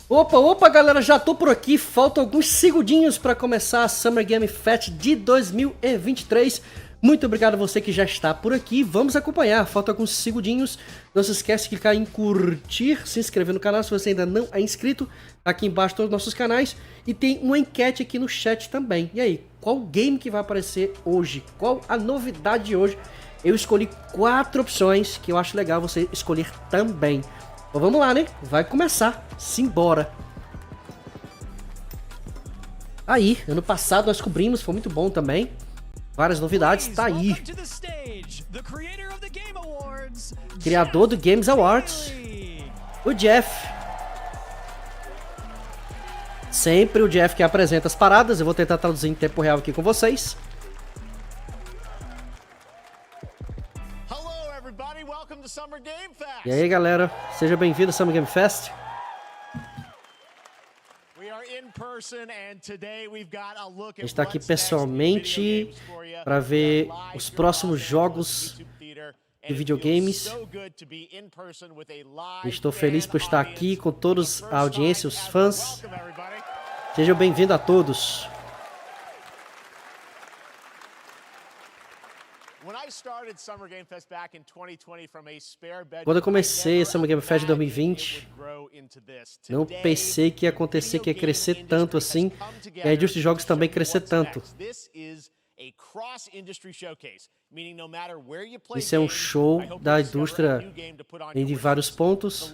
Opa, galera, já tô por aqui, faltam alguns segundinhos para começar a Summer Game Fest de 2023. Muito obrigado a você que já está por aqui, vamos acompanhar, faltam alguns segundinhos. Não se esquece de clicar em curtir, se inscrever no canal se você ainda não é inscrito, tá aqui embaixo todos os nossos canais. E tem uma enquete aqui no chat também. E aí, qual game que vai aparecer hoje? Qual a novidade de hoje? Eu escolhi 4 opções que eu acho legal você escolher também. Então vamos lá, né? Vai começar. Simbora. Aí, ano passado nós cobrimos, foi muito bom também. Várias novidades, tá aí. Criador do Games Awards, o Jeff. Sempre o Jeff que apresenta as paradas. Eu vou tentar traduzir em tempo real aqui com vocês. E aí, galera, seja bem-vindo ao Summer Game Fest. A gente está aqui pessoalmente para ver os próximos jogos de videogames. Estou feliz por estar aqui com todos a audiência, os fãs. Sejam bem-vindos a todos. Quando eu comecei a Summer Game Fest de 2020, não pensei que ia acontecer, que ia crescer tanto assim, e a indústria de jogos também crescer tanto. Isso é um show da indústria em vários pontos.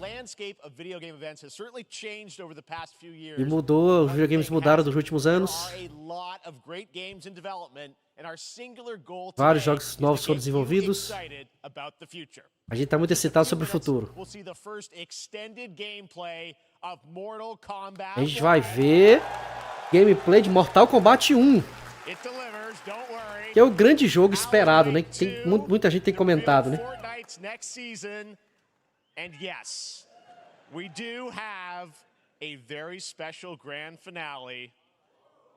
E mudou, os videogames mudaram nos últimos anos. Vários jogos novos foram desenvolvidos. A gente está muito excitado sobre o futuro. A gente vai ver gameplay de Mortal Kombat 1. Que é o grande jogo esperado, né? Que muita gente tem comentado, né?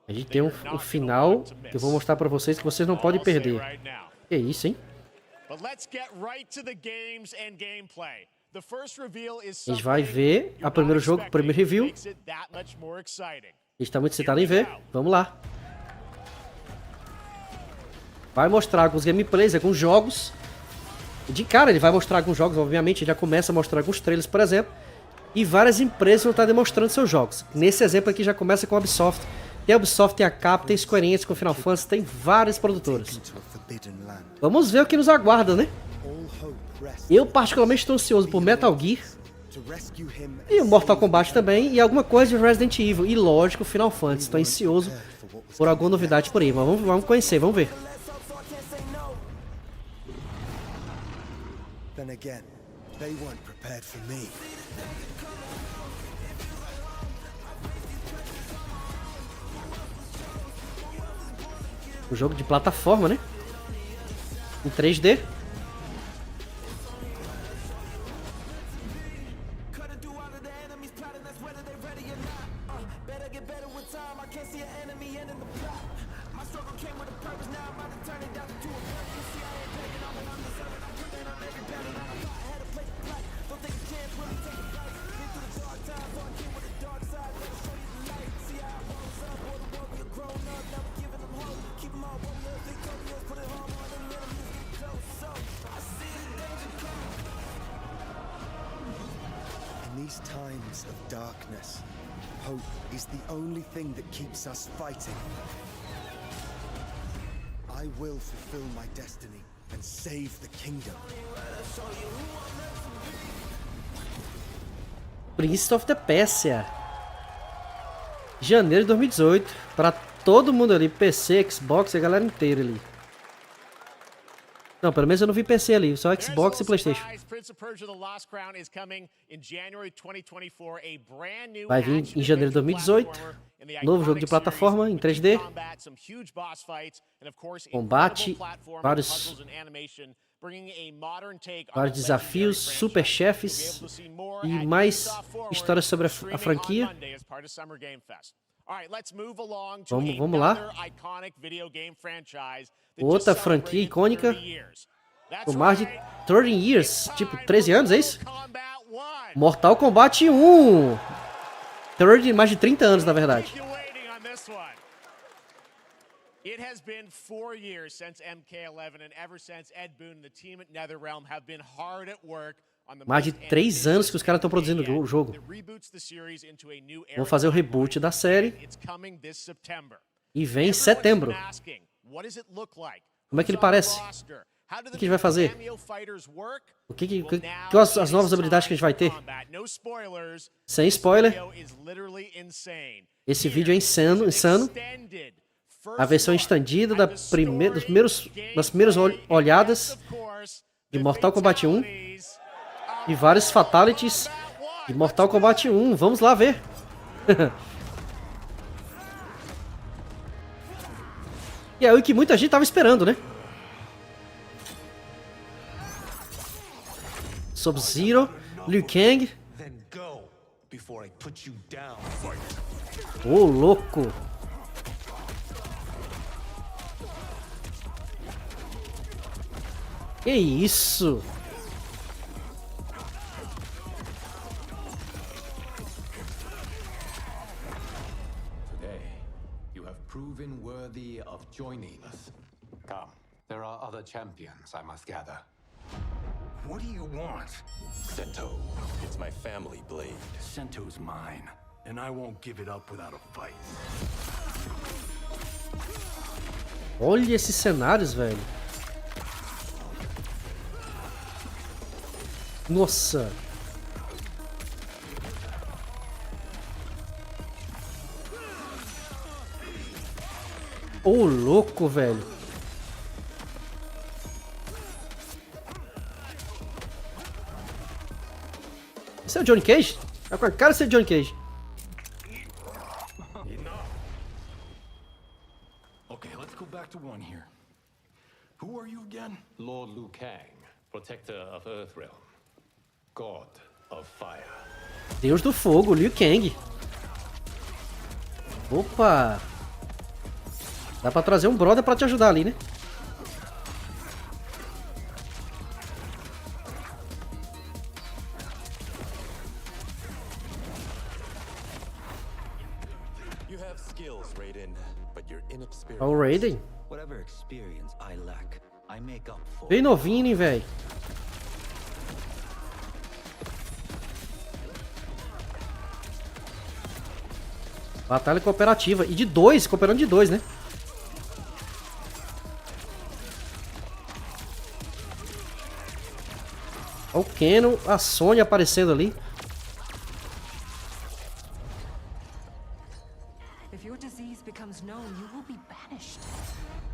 A gente tem um final que eu vou mostrar pra vocês que vocês não podem perder. Que isso, hein? A gente vai ver o primeiro jogo, o primeiro review. A gente está muito excitado em ver. Vamos lá. Vai mostrar alguns gameplays, alguns jogos. De cara ele vai mostrar alguns jogos, obviamente. Ele já começa a mostrar alguns trailers, por exemplo. E várias empresas vão estar demonstrando seus jogos. Nesse exemplo aqui já começa com a Ubisoft. Tem a Ubisoft, tem a Capcom, tem a Square Enix com Final Fantasy, tem várias produtoras. Vamos ver o que nos aguarda, né? Eu particularmente estou ansioso por Metal Gear. E o Mortal Kombat também. E alguma coisa de Resident Evil. E lógico, Final Fantasy. Estou ansioso por alguma novidade por aí. Mas vamos conhecer, vamos ver. Then again, they weren't prepared for me. O jogo de plataforma, né? Em 3D. These times of darkness, hope is the only thing that keeps us fighting. I will fulfill my destiny and save the kingdom. Prince of the Persia. Janeiro de 2018. Para todo mundo ali, PC, Xbox e a galera inteira ali. Não, pelo menos eu não vi PC ali, só Xbox e PlayStation. Vai vir em janeiro de 2018. Novo jogo de plataforma em 3D. Combate, vários desafios, super chefes e mais histórias sobre a franquia. Vamos lá. Outra franquia icônica. Por mais de 30 years, tipo 13 anos, é isso? Mortal Kombat 1. 30, mais de 30 anos, na verdade. It has been 4 years since MK11, and ever since Ed Boon and the team at NetherRealm have been hard at work on the Mais de 3 anos que os caras estão produzindo o jogo. Vão fazer o reboot da série e vem em setembro. Como é que ele parece? O que ele vai fazer? Quais as novas habilidades que a gente vai ter? Sem spoiler. Esse vídeo é insano. A versão estendida das primeiras olhadas de Mortal Kombat 1 e vários fatalities de Mortal Kombat 1. Vamos lá ver. E é o que muita gente tava esperando, né? Sub-Zero, Liu Kang. Ô, louco. Que isso? Today, you have proven worthy of joining us. Come, there are other champions I must gather. What do you want? Sento. It's my family blade. Sento's mine, and I won't give it up without a fight. Olha esses cenários, velho. Nossa. Ô, louco, velho. Esse é o Johnny Cage? Tá com a cara de ser Johnny Cage. Okay, let's go back to one here. Who are you again? Lord Liu Kang, protector of Earthrealm. God of Fire. Deus do fogo, Liu Kang. Opa. Dá pra trazer um brother pra te ajudar ali, né? You have skills, Raiden, but you're inexperienced. Ó, o Raiden. Whatever experience I lack, I make up for. Bem novinho, hein, velho. Batalha cooperativa. E de dois, cooperando de dois, né? Olha o Keno, a Sony aparecendo ali. If your disease becomes known, you will be banished.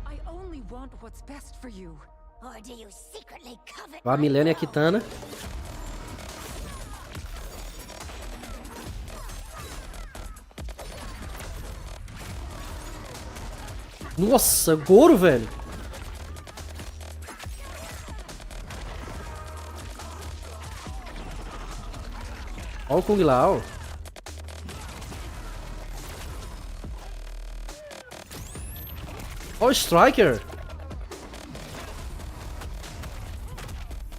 I only want what's best for you. Or do you secretly covet A Milena e a Kitana. Nossa, Goro, velho. Olha o Kung Lao. Olha o Striker.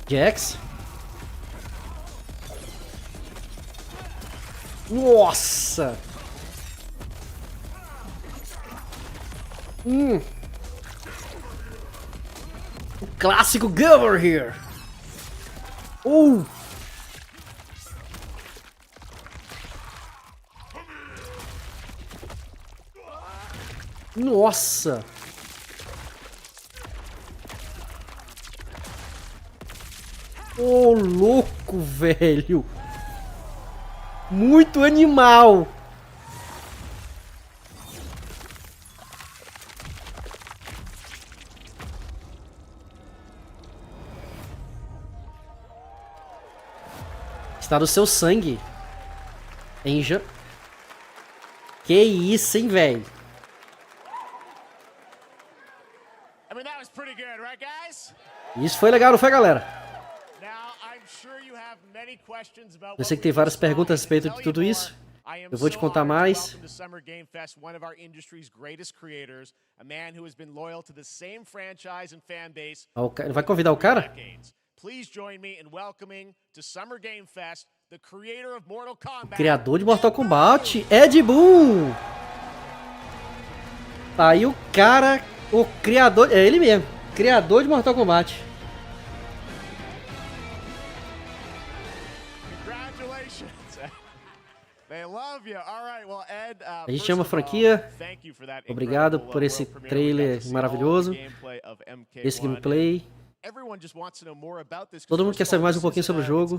Jax. Nossa. O clássico Get Over Here. Nossa. Ô, louco, velho. Muito animal. Está no seu sangue. Enja. Que isso, hein, velho? Isso foi legal, não foi, galera? Eu sei que tem várias perguntas a respeito de tudo isso. Eu vou te contar mais. Vai convidar o cara? Please join me in welcoming to Summer Game Fest the creator of Mortal Kombat. Criador de Mortal Kombat, Ed Boon. Tá aí o cara, o criador, é ele mesmo, criador de Mortal Kombat. Congratulations. They love you. All right, well, Ed, A gente ama a franquia. Obrigado por esse trailer maravilhoso, esse gameplay. Todo mundo quer saber mais um pouquinho sobre o jogo.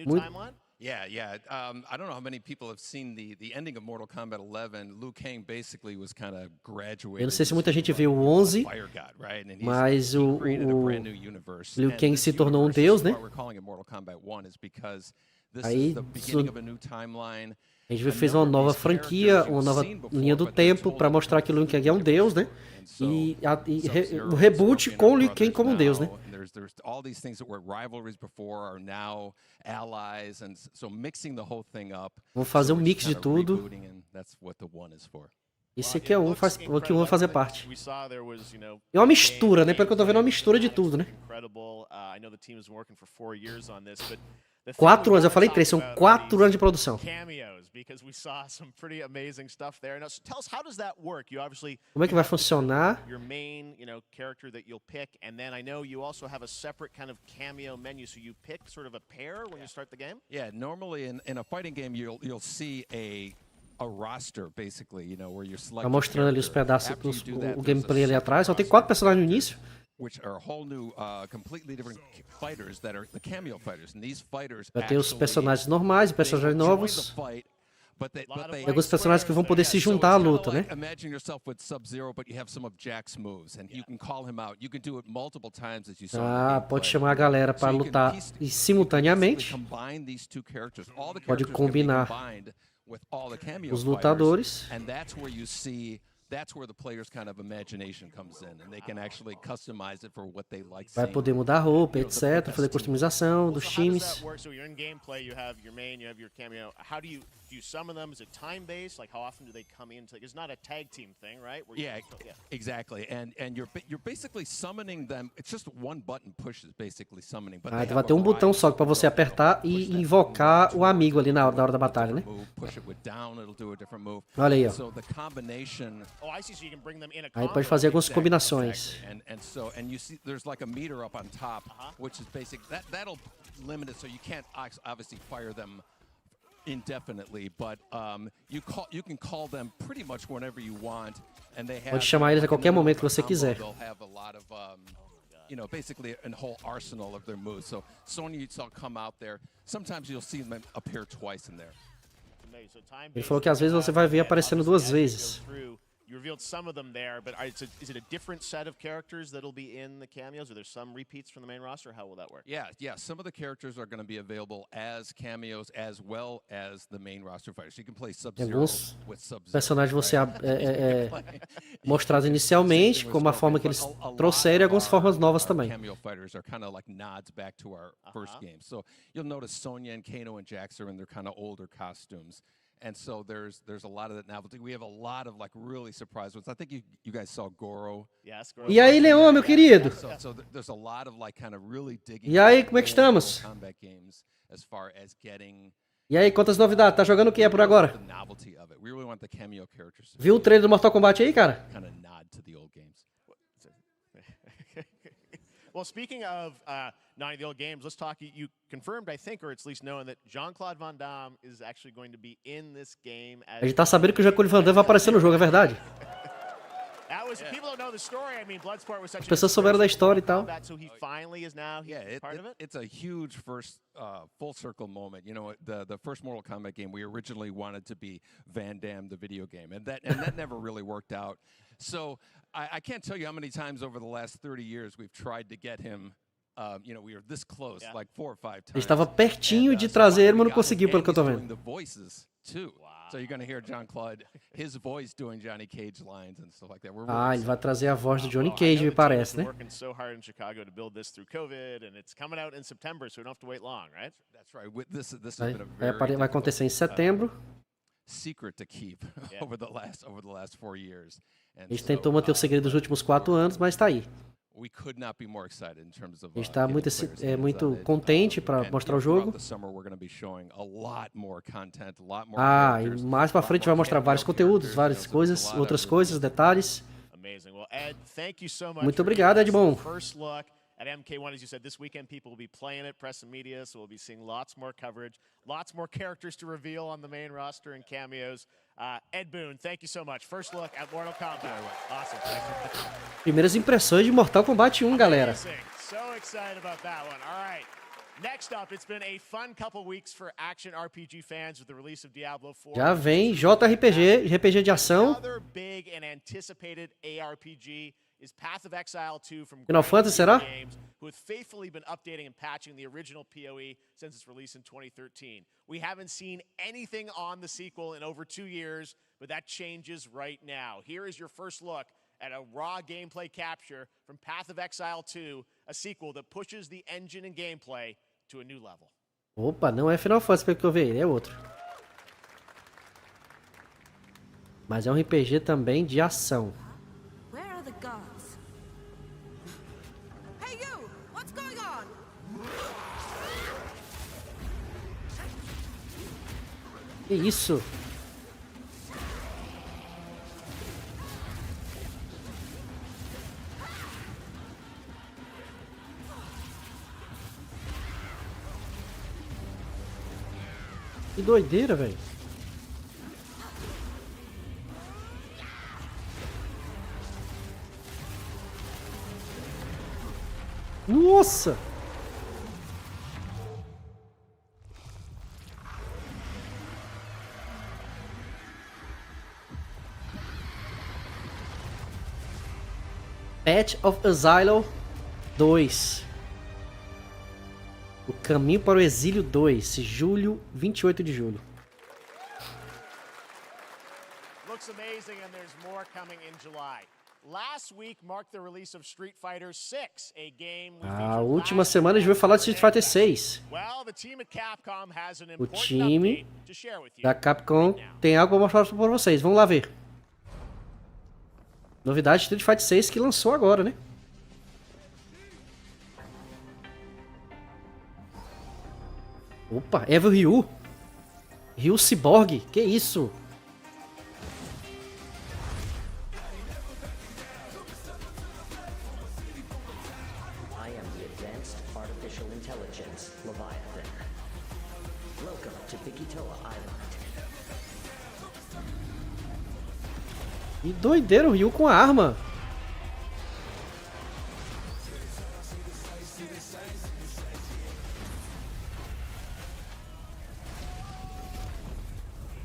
Muito. Yeah. I don't know how many people have seen the ending of Mortal Kombat 11. Liu Kang basically was kind of graduated. Eu não sei se muita gente viu o 11, mas o Liu Kang se tornou um deus, né? Aí a gente fez uma nova franquia, uma nova linha do tempo para mostrar que o Liu Kang é um deus, né? E o reboot com o Liu Kang como um deus, né? There's all these things that were rivalries before are now allies, and so mixing the whole thing up. Vamos fazer um mix de tudo. Esse aqui é o que um vai fazer parte. É uma mistura, né? Pelo que eu tô vendo, é uma mistura de tudo, né? 4 anos, eu falei 3, são 4 anos de produção. Como é que vai funcionar? Yeah, normally in a fighting game you'll see a roster basically, you know, where you're selecting. Tá mostrando ali os pedaços, o gameplay ali atrás. Só tem 4 personagens no início. Which are whole new, completely different fighters that are the cameo fighters, and these fighters. Vai ter os personagens normais, personagens novos. E alguns personagens que vão poder se juntar à luta, né? Imagine yourself with Sub-Zero, but you have some of Jack's moves, and you can call him out. You can do it multiple times as you saw. Pode chamar a galera para lutar simultaneamente. Pode combinar os lutadores. That's where the player's kind of imagination comes in, and they can actually customize it for what they like. Vai poder mudar a roupa, etc, fazer customização dos times. So you're in gameplay, you have your main, you have your cameo. How do you summon them? Is it time based? Like how often do they come in? It's not a tag team thing, right? Exactly. And you're basically summoning them. It's just one button push is basically summoning. But então vai ter um botão só para você apertar e invocar o amigo ali na hora da batalha, né? Olha aí, ó. Aí pode fazer algumas combinações. And you see there's like a meter up on top, which is basic. That'll limit it so you can't obviously fire them indefinitely, but you can call them pretty much whenever you want, and they have. Pode chamar eles a qualquer momento que você quiser. They'll have a lot of you know, basically a whole arsenal of their moves. So Sonya, you saw come out there. Sometimes you'll see them appear twice in there. Ele falou que às vezes você vai ver aparecendo 2 vezes. You revealed some of them there, but is it a different set of characters that'll be in the cameos? Are there some repeats from the main roster? How will that work? Yeah. Some of the characters are going to be available as cameos as well as the main roster fighters. You can play Sub-Zero with Sub-Zero. Personagens você mostrados inicialmente, como a forma que eles trouxeram, e algumas formas novas também. Cameo fighters are kind of like nods back to our first game. So you'll notice Sonya and Kano and Jax are in their kind of older costumes. And so there's a lot of that novelty. We have a lot of like really surprise ones. I think you guys saw Goro. Yes, Goro. E aí, Leon, meu querido? So there's a lot of like kind of really digging. E aí, como é que estamos? Combat games as far as getting. E aí, quantas novidades? Tá jogando o que é por agora? Viu o trailer do Mortal Kombat aí, cara? Kind of nod to the old games. Well, speaking of not the old games, let's talk. You confirmed, I think, or at least known that Jean-Claude Van Damme is actually going to be in this game. A gente tá sabendo que o Jean-Claude Van Damme vai aparecer no jogo, é verdade? As pessoas souberam da história e tal. It's a huge first full circle moment. You know, the first Mortal Kombat game we originally wanted to be Van Damme the video game, and that never really worked out. So I can't tell you how many times over the last 30 years we've tried to get him. You know, we were this close, like 4 or 5 times. Estava pertinho de trazer ele, mas não conseguiu, pelo que eu tô vendo. So you're going to hear Jean-Claude, his voice doing Johnny Cage lines and stuff like that. Ele vai trazer a voz do Johnny Cage, me parece, né? Working so hard in Chicago to build this through COVID, and it's coming out in September, so we don't have to wait long, right? That's right. This has been a very vai acontecer em setembro. Secret to keep over the last 4 years. A gente tentou manter o segredo dos últimos 4 anos, mas tá aí. we could not be more excited in terms of. A gente tá getting muito, players' muito hands on it. contente para And, mostrar o throughout jogo. the summer, we're going to be showing a lot more content, a lot more Ah, e characters, mais pra a lot frente more vai mostrar vários cameo conteúdos, characters, várias you know, so coisas, there's a lot outras of coisas, detalhes. Amazing. Well, Ed, thank you so much. Muito for obrigado, giving us Edmond. the first look at MK1. As you said, this weekend people will be playing it, press and media, so we'll be seeing lots more coverage, lots more characters to reveal on the main roster and cameos. Ed Boon, thank you so much. First look at Mortal Kombat. Awesome. Primeiras impressões de Mortal Kombat 1, galera. Amazing. So excited about that one. All right. Next up, it's been a fun couple weeks for action RPG fans with the release of Diablo 4. Já vem JRPG, RPG de ação. Another big and anticipated ARPG is Path of Exile 2 from Final Fantasy, será? Games, who have faithfully been updating and patching the original PoE since its release in 2013. We haven't seen anything on the sequel in over 2 years, but that changes right now. Here is your first look at a raw gameplay capture from Path of Exile 2, a sequel that pushes the engine and gameplay to a new level. Opa, não é Final Fantasy pelo que eu vi, é outro. Mas é um RPG também de ação. Where are the guards? Hey you! What's going on? Que isso? Que doideira, velho. Nossa! Path of Exile 2. O Caminho para o Exílio 2, julho, 28 de julho. Looks amazing, and there's more coming in July. Last week marked the release of Street Fighter 6, a game we A última semana a gente vai falar de Street Fighter 6. Well, the team at Capcom has an O important time update to share with you. da Capcom tem algo para mostrar para vocês. Vamos lá ver. Novidade de Street Fighter 6 que lançou agora, né? Opa, Evil Ryu. Ryu Cyborg. Que isso? I am the Advanced Artificial Intelligence, Leviathan. Welcome to Bikitoa Island. Que doideira o Ryu com a arma.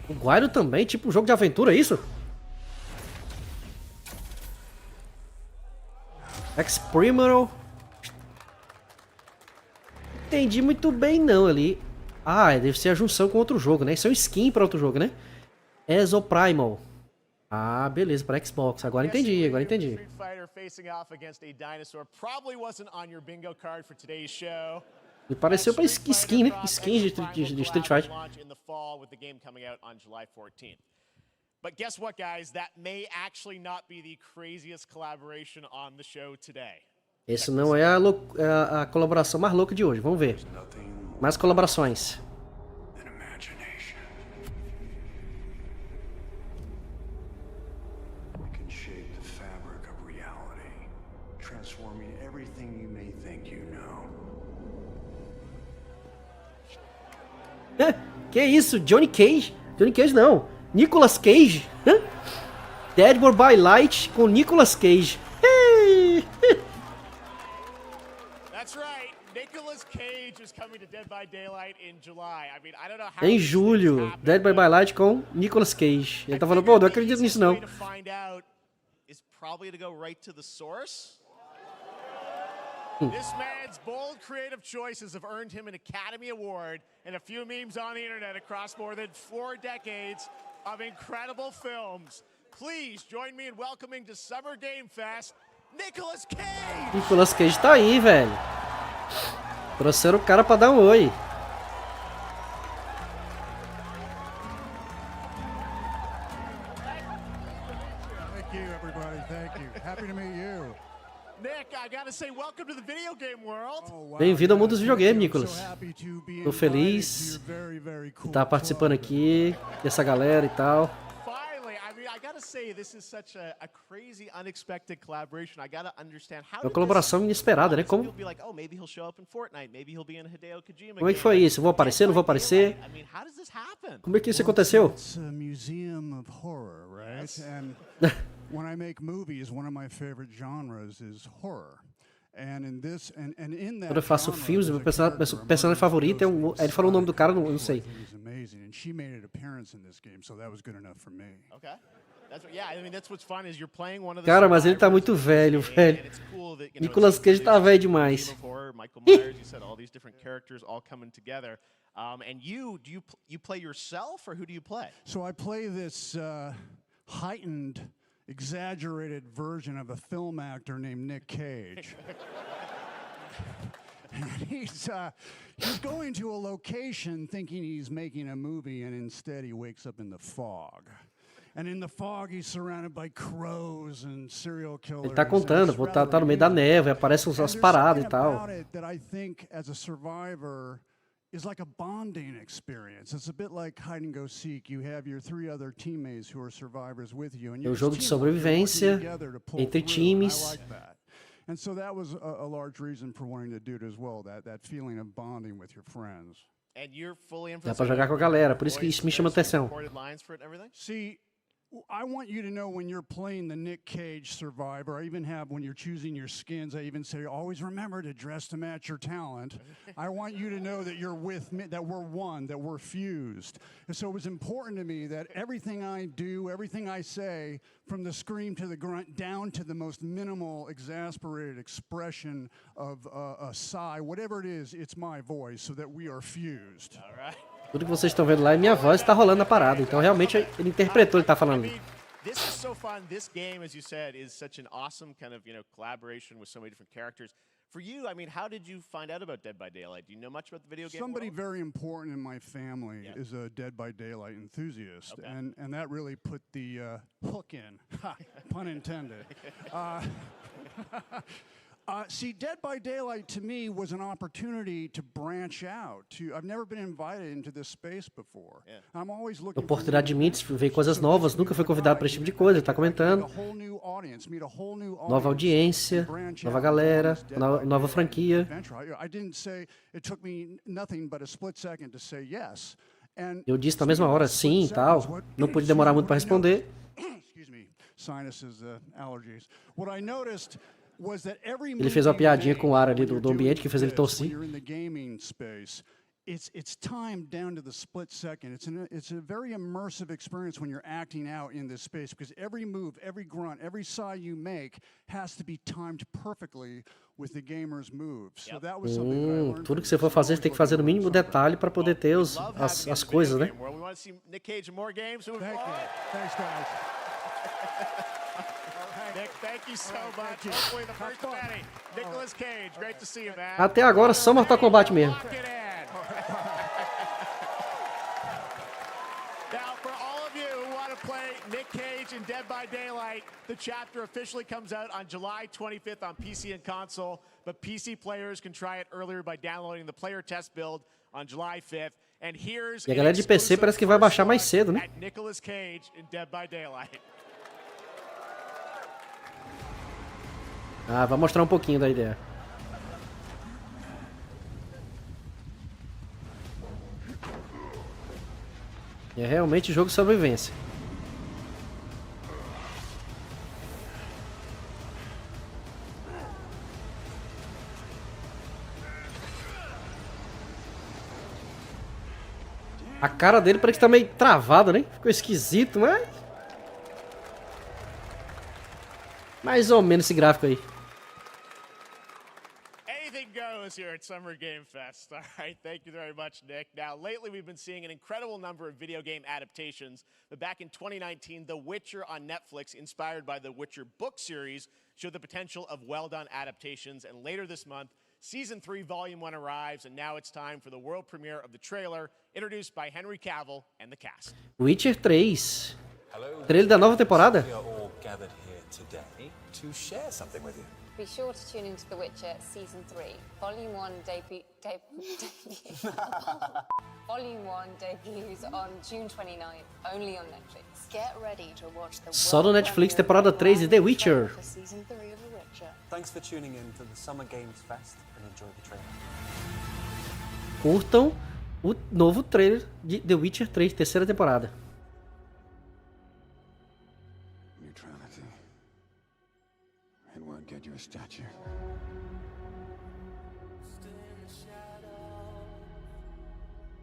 O Guairo também, tipo um jogo de aventura, é isso? Experimental. Entendi muito bem não ali. Ah, deve ser a junção com outro jogo, né? Isso é um skin para outro jogo, né? Exoprimal. Ah, beleza, para Xbox. Agora entendi, agora entendi. Street Fighter facing off against a dinosaur probably wasn't on your bingo card for today's show. Me pareceu para skin, né? Skins de Street Fighter. In the fall with the game coming out on July 14th. But guess what, guys? That may actually not be the craziest collaboration on the show today. Esse não é a colaboração mais louca de hoje. Vamos ver. Mais colaborações. Que isso? Johnny Cage? Johnny Cage não. Nicolas Cage? Dead by Light com Nicolas Cage. That's right. Nicolas Cage is coming to Dead by Daylight in July. I mean, I don't know how Em julho, Dead by Light com Nicolas Cage. Ele tá falando, pô, não acredito nisso não. Is probably to go right to the source. This man's bold creative choices have earned him an Academy Award and a few memes on the internet across more than 4 decades of incredible films. Please join me in welcoming to Summer Game Fest, Nicolas Cage! Nicolas Cage tá aí, velho. Trouxeram o cara pra dar um oi. Thank you, everybody. Thank you. Happy to meet you. Nick, I gotta welcome to the video game world. Bem-vindo ao mundo dos videogames, Nicholas. Tô feliz de estar participando aqui dessa galera e tal. Finally, I mean, I gotta say, this is such a crazy, unexpected collaboration. I gotta understand how. É uma colaboração inesperada, né? Como You'll be like, oh, maybe he'll show up in Fortnite. Maybe he'll be in a Hideo Kojima é que game. foi isso? Vou aparecer, não vou aparecer? I mean, how does this happen? Como é que isso aconteceu? It's a museum of horror, right? Yes. And when I make movies, one of my favorite genres is horror. And in this, and in that Quando eu faço genre, filmes, there's meu a personagem character, favorito é um. Ele falou o nome do cara, eu não sei. He was amazing, and she made an appearance in this game, so that was good enough for me. Okay. Yeah, I mean, that's what's fun is you're playing one of the Cara, mas ele tá muito velho, velho. Nicolas Cage tá velho demais. Michael Myers, you said all these different characters all coming together. And you play yourself, or who do you play? So I play this heightened, exaggerated version of a film actor named Nick Cage. And he's going to a location thinking he's making a movie, and instead he wakes up in the fog. And in the fog he's surrounded by crows and serial killers. Ele tá contando, tá no meio da neve, aparecem as paradas e tal. That I think as a survivor is like a bonding experience. It's a bit like hide and go seek. You have your 3 other teammates who are survivors with you, and É um jogo de sobrevivência entre times. And so that was a large reason for wanting to do it as well. That feeling of bonding with your friends. And you're fully Dá pra jogar com a galera, por isso que isso me chama atenção. See, I want you to know when you're playing the Nick Cage survivor, I even have, when you're choosing your skins, I even say, always remember to dress to match your talent. I want you to know that you're with me, that we're one, that we're fused. And so it was important to me that everything I do, everything I say, from the scream to the grunt, down to the most minimal, exasperated expression of a sigh, whatever it is, it's my voice, so that we are fused. All right. Tudo que vocês estão vendo lá é minha voz, tá rolando na parada. Então realmente ele interpretou, ele tá falando. This is so fun. This game, as you said, is such an awesome kind of, collaboration with so many different characters. For you, I mean, how did you find out about Dead by Daylight? Do you know much about the video game Somebody world? very important in my family is a Dead by Daylight enthusiast, and that really put the hook in, pun intended. See, Dead by Daylight to me was an opportunity to branch out. I've never been invited into this space before. I'm always looking for Oportunidade de mim de ver coisas novas, nunca fui convidado para esse tipo de coisa, ele tá comentando. Nova audiência, nova galera, nova franquia. I didn't say it took me nothing but a split second to say yes. Eu disse na mesma hora sim e tal, não pude demorar muito para responder. Excuse me, sinuses, allergies. What I noticed was that every Ele fez uma piadinha com o ar ali do ambiente que fez ele tossir. It's timed down to the split second. It's a very immersive experience when you're acting out in this space, because every move, every grunt, every sigh you make has to be timed perfectly with the gamer's moves. So that was something that I learned. Tudo que você for fazer, você tem que fazer no mínimo detalhe para poder ter as coisas, né? We want to see Nick Cage in more games. Thank you. Thanks, guys. Nick, thank you so much. Hopefully the first of many. Nicolas Cage, great to see you, man. Até agora só Mortal Kombat mesmo. Lock it in. Now, for all of you who want to play Nick Cage in Dead by Daylight, the chapter officially comes out on July 25th on PC and console, but PC players can try it earlier by downloading the player test build on July 5th. And here's E a galera de PC parece que vai baixar mais cedo, né? Nicolas Cage in Dead by Daylight. Ah, vai mostrar um pouquinho da ideia. É realmente jogo de sobrevivência. A cara dele parece que tá meio travada, né? Ficou esquisito, mas... mais ou menos esse gráfico aí. Anything goes here at Summer Game Fest. All right, thank you very much, Nick. Now, lately we've been seeing an incredible number of video game adaptations, but back in 2019, The Witcher on Netflix, inspired by the Witcher book series, showed the potential of well-done adaptations, and later this month, Season 3, Volume 1 arrives, and now it's time for the world premiere of the trailer, introduced by Henry Cavill and the cast. Witcher 3. Trailer da nova temporada? We are all gathered here today to share something with you. Be sure to tune into The Witcher Season 3. Volume 1 Volume 1 debuts on June 29th, only on Netflix. Get ready to watch the Só no Netflix, temporada 3 de The Witcher. for Season 3 of The Witcher. Thanks for tuning in to the Summer Games Fest and enjoy the trailer. Curtam o novo trailer de The Witcher 3, terceira temporada. Neutrality. It won't get you a statue.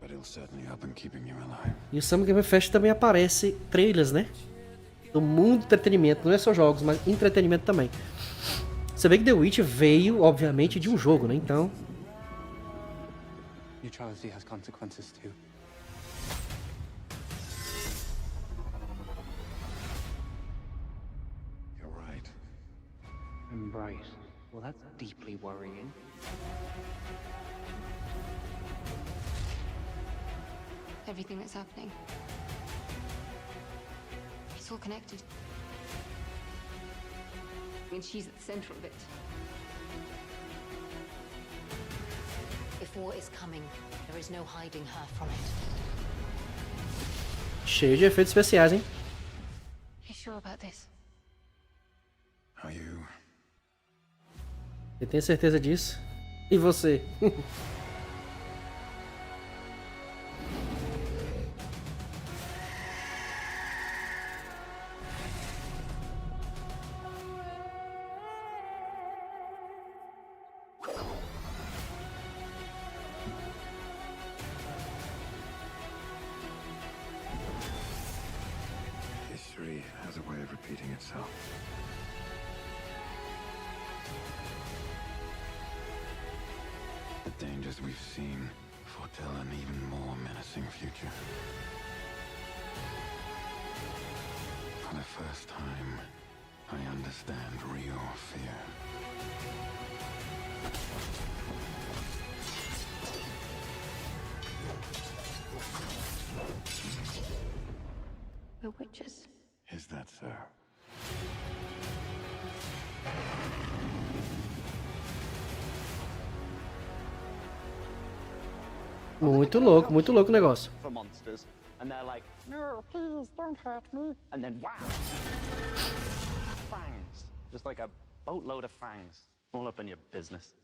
But it'll certainly help in keeping you alive. E o Summer Game Fest também aparece trailers, né? Do mundo do entretenimento, não é só jogos, mas entretenimento também. Você vê que The Witcher veio, obviamente, de um jogo, né? Então, Neutrality has consequences too. You're right. Right. Well, that's deeply worrying. Everything that's happening. It's all connected. And she's at the center of it. If war is coming, there is no hiding her from it. cheio de efeitos especiais, hein? You sure about this? Are you? Eu tenho certeza disso. E você? History has a way of repeating itself. The dangers we've seen foretell an even more menacing future. For the first time, I understand real fear. We're witches. Is that so? Muito louco o negócio. For monsters, and they're like, no, please don't hurt me. And then wow, fangs, just like a boatload of fangs, all up in your business.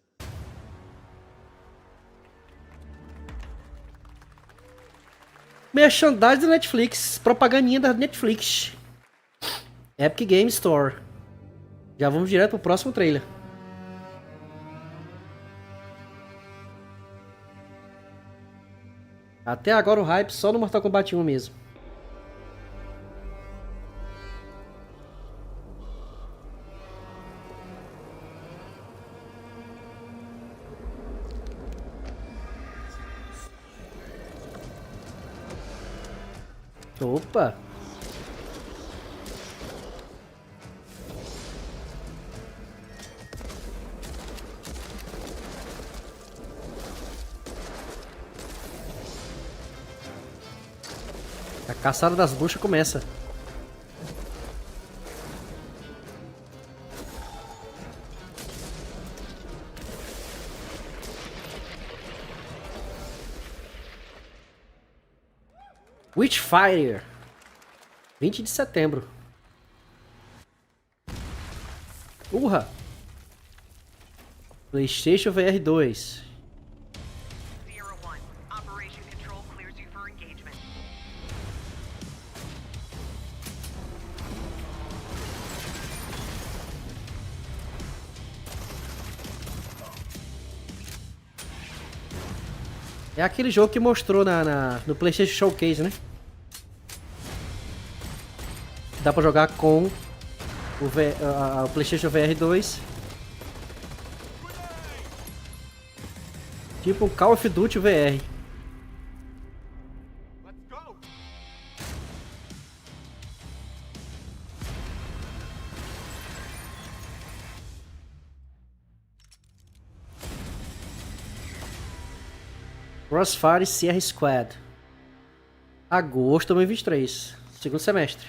Merchandising da Netflix, propagandinha da Netflix. Epic Game Store. Já vamos direto pro próximo trailer. Até agora o hype só no Mortal Kombat 1 mesmo. Opa! A caçada das bruxas começa. Witchfire, 20 de setembro. Urra! PlayStation VR 2. É aquele jogo que mostrou no PlayStation Showcase, né? Dá pra jogar com o PlayStation VR 2. Tipo um Call of Duty VR. Crossfire Sierra Squad. Agosto de 2023. Segundo semestre.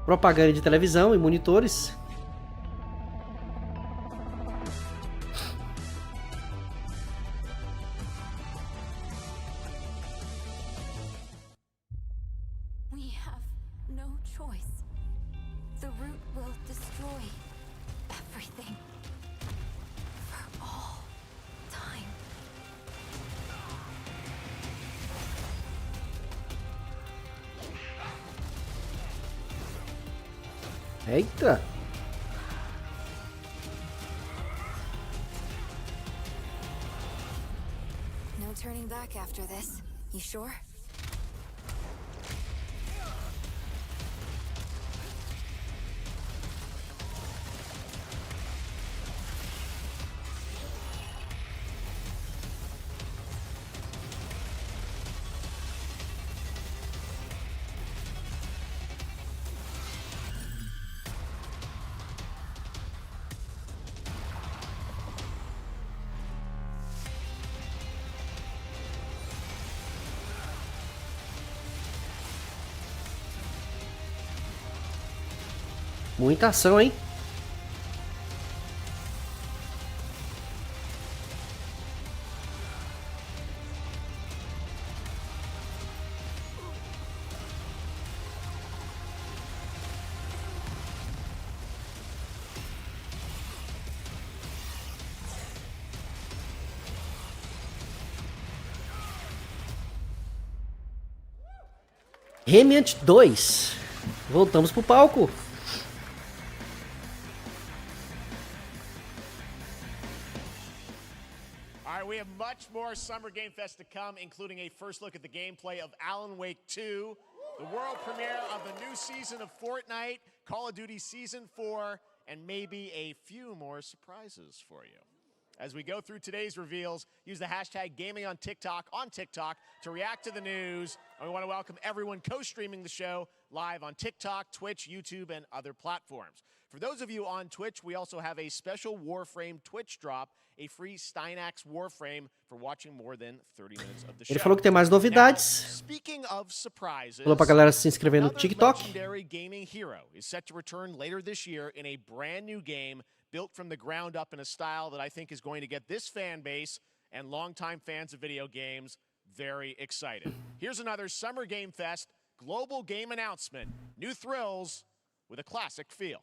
Propaganda de televisão e monitores. We have no choice. The root will destroy everything. For all time. Eita! No turning back after this. You sure? Muita ação, hein? Remnant 2. Voltamos pro palco. We have much more Summer Game Fest to come, including a first look at the gameplay of Alan Wake 2, the world premiere of the new season of Fortnite, Call of Duty Season 4, and maybe a few more surprises for you. As we go through today's reveals, use the hashtag gaming on TikTok to react to the news. And we want to welcome everyone co-streaming the show live on TikTok, Twitch, YouTube, and other platforms. For those of you on Twitch, we also have a special Warframe Twitch drop, a free Steinax Warframe for watching more than 30 minutes of the show. Ele falou que tem mais novidades. Speaking of surprises, falou pra galera se inscrever no TikTok. Legendary gaming hero is set to return later this year in a brand new game built from the ground up in a style that I think is going to get this fan base and longtime fans of video games very excited. Here's another Summer Game Fest global game announcement. New thrills with a classic feel.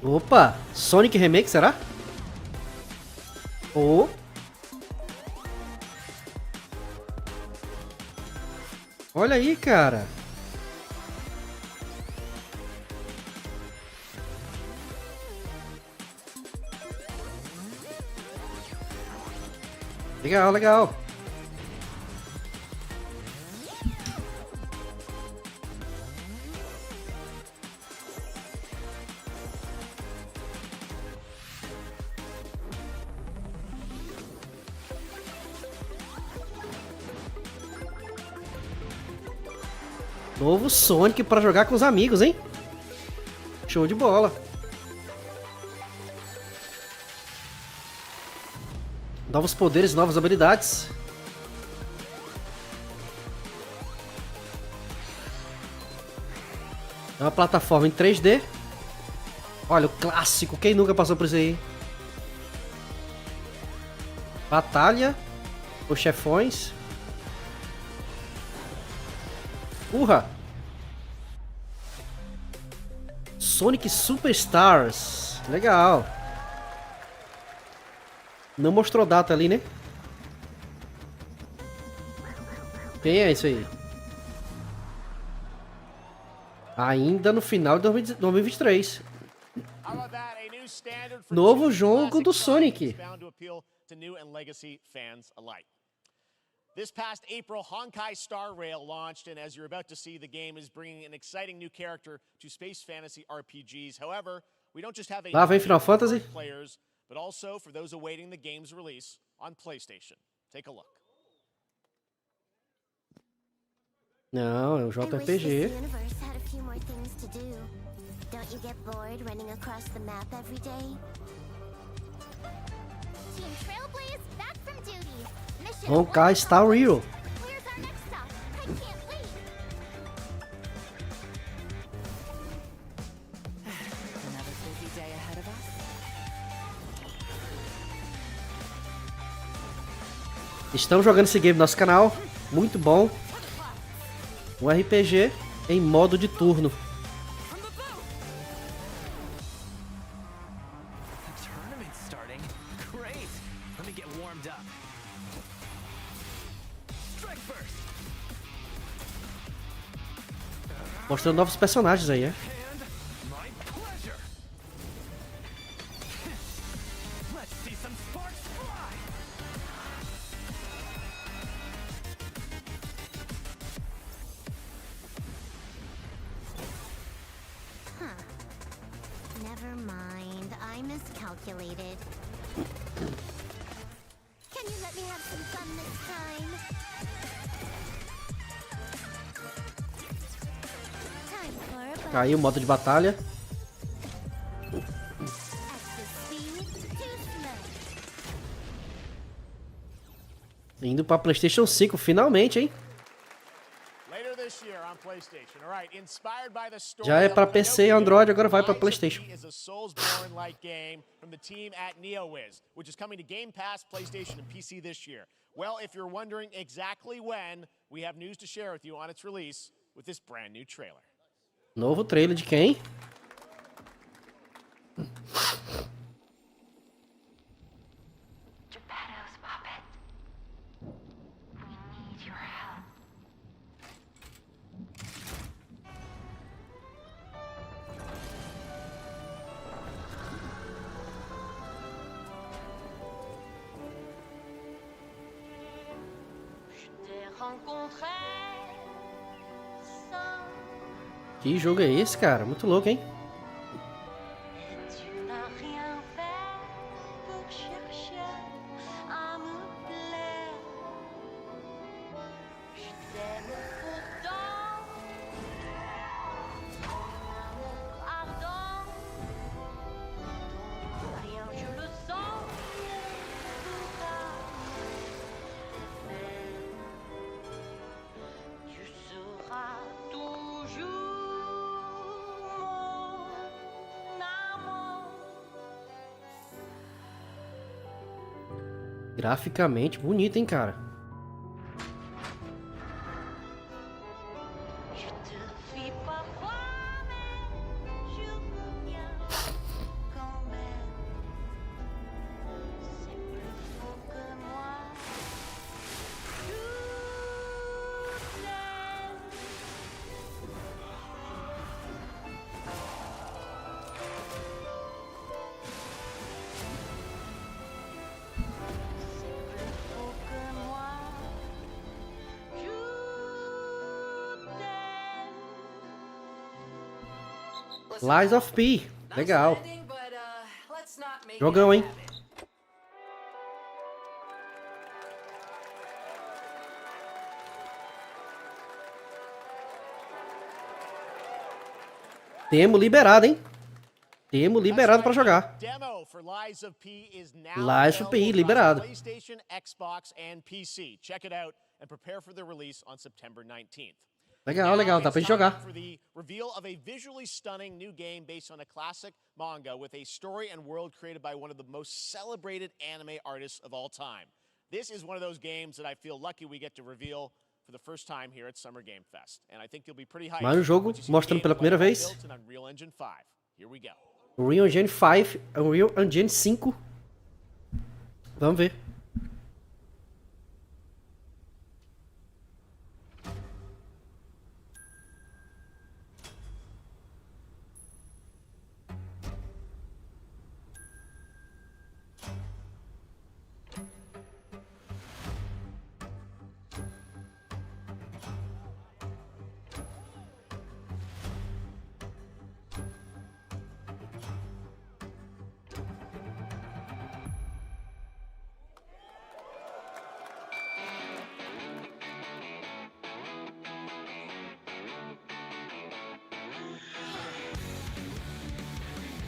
Opa, Sonic Remake, será? Oh. Olha aí, cara. Legal, legal. Novo Sonic para jogar com os amigos, hein? Show de bola. Novos poderes, novas habilidades. É uma plataforma em 3D. Olha, o clássico. Quem nunca passou por isso aí? Batalha. Os chefões. Urra! Sonic Superstars. Legal. Não mostrou data ali, né? Quem é isso aí? Ainda no final de 2023. Novo jogo do Sonic. This past April, Honkai Star Rail launched, and as you're about to see, the game is bringing an exciting new character to space fantasy RPGs. However, we don't just have a Lá vem Final Fantasy. Players, but also for those awaiting the game's release on PlayStation. Take a look. Não, é um JRPG. Honkai Star Rail. Estamos jogando esse game no nosso canal, muito bom. Um RPG em modo de turno. Mostrando novos personagens aí, é? Never mind, I miscalculated. Can you let me have some fun this time? Time for a Caiu o modo de batalha. Indo pra PlayStation 5, finalmente, hein? Já é pra PC e Android, agora vai pra PlayStation. Well, if you're wondering exactly when, we have news to share with you on its release with this brand new trailer. Novo trailer de quem? Que jogo é esse, cara? Muito louco, hein? Graficamente bonito, hein, cara? Lies of P. Legal. Jogão, hein? Demo liberado, hein? Demo liberado pra jogar. Lies of P liberado. PlayStation, Xbox and PC. Check it out and prepare for the release on September 19th. Legal, legal, dá pra gente jogar. For the reveal of a visually stunning new game based on a classic manga with a story and world created by one of the most celebrated anime artists of all time. This is one of those games that I feel lucky we get to reveal for the first time here at Summer Game Fest. And I think you'll be pretty hyped. Mais um jogo mostrando pela primeira vez. Unreal Engine 5. Here we go. Unreal Engine 5, Unreal Engine 5. Vamos ver.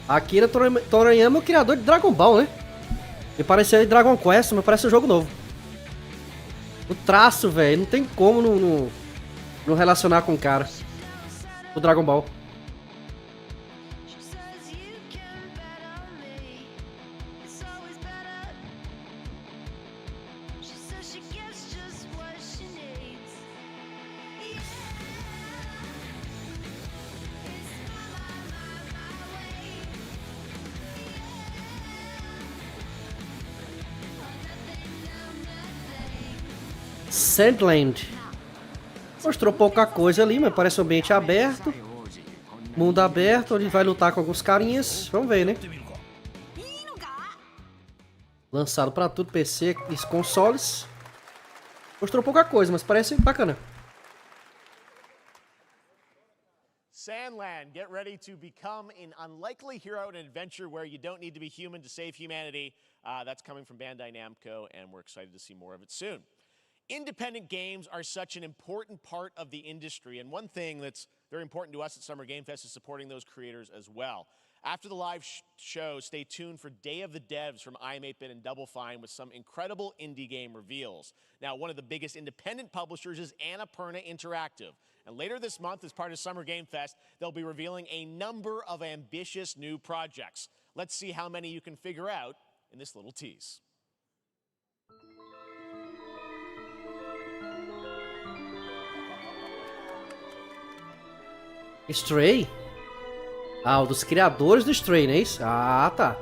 Akira Toriyama é o criador de Dragon Ball, né? Me pareceu aí Dragon Quest, mas parece um jogo novo. O traço, velho, não tem como não relacionar com o cara. O Dragon Ball. Sandland. Mostrou pouca coisa ali, mas parece um ambiente aberto. Mundo aberto, ele vai lutar com alguns carinhas. Vamos ver, né? Lançado pra tudo, PC e consoles. Mostrou pouca coisa, mas parece bacana. Sandland, get ready to become an unlikely hero in an adventure where you don't need to be human to save humanity. That's coming from Bandai Namco, and we're excited to see more of it soon. Independent games are such an important part of the industry, and one thing that's very important to us at Summer Game Fest is supporting those creators as well. After the live show, stay tuned for Day of the Devs from iam8bit and Double Fine with some incredible indie game reveals. Now, one of the biggest independent publishers is Annapurna Interactive. And later this month, as part of Summer Game Fest, they'll be revealing a number of ambitious new projects. Let's see how many you can figure out in this little tease. Stray? Ah, o dos criadores do Stray, não é isso? Ah, tá.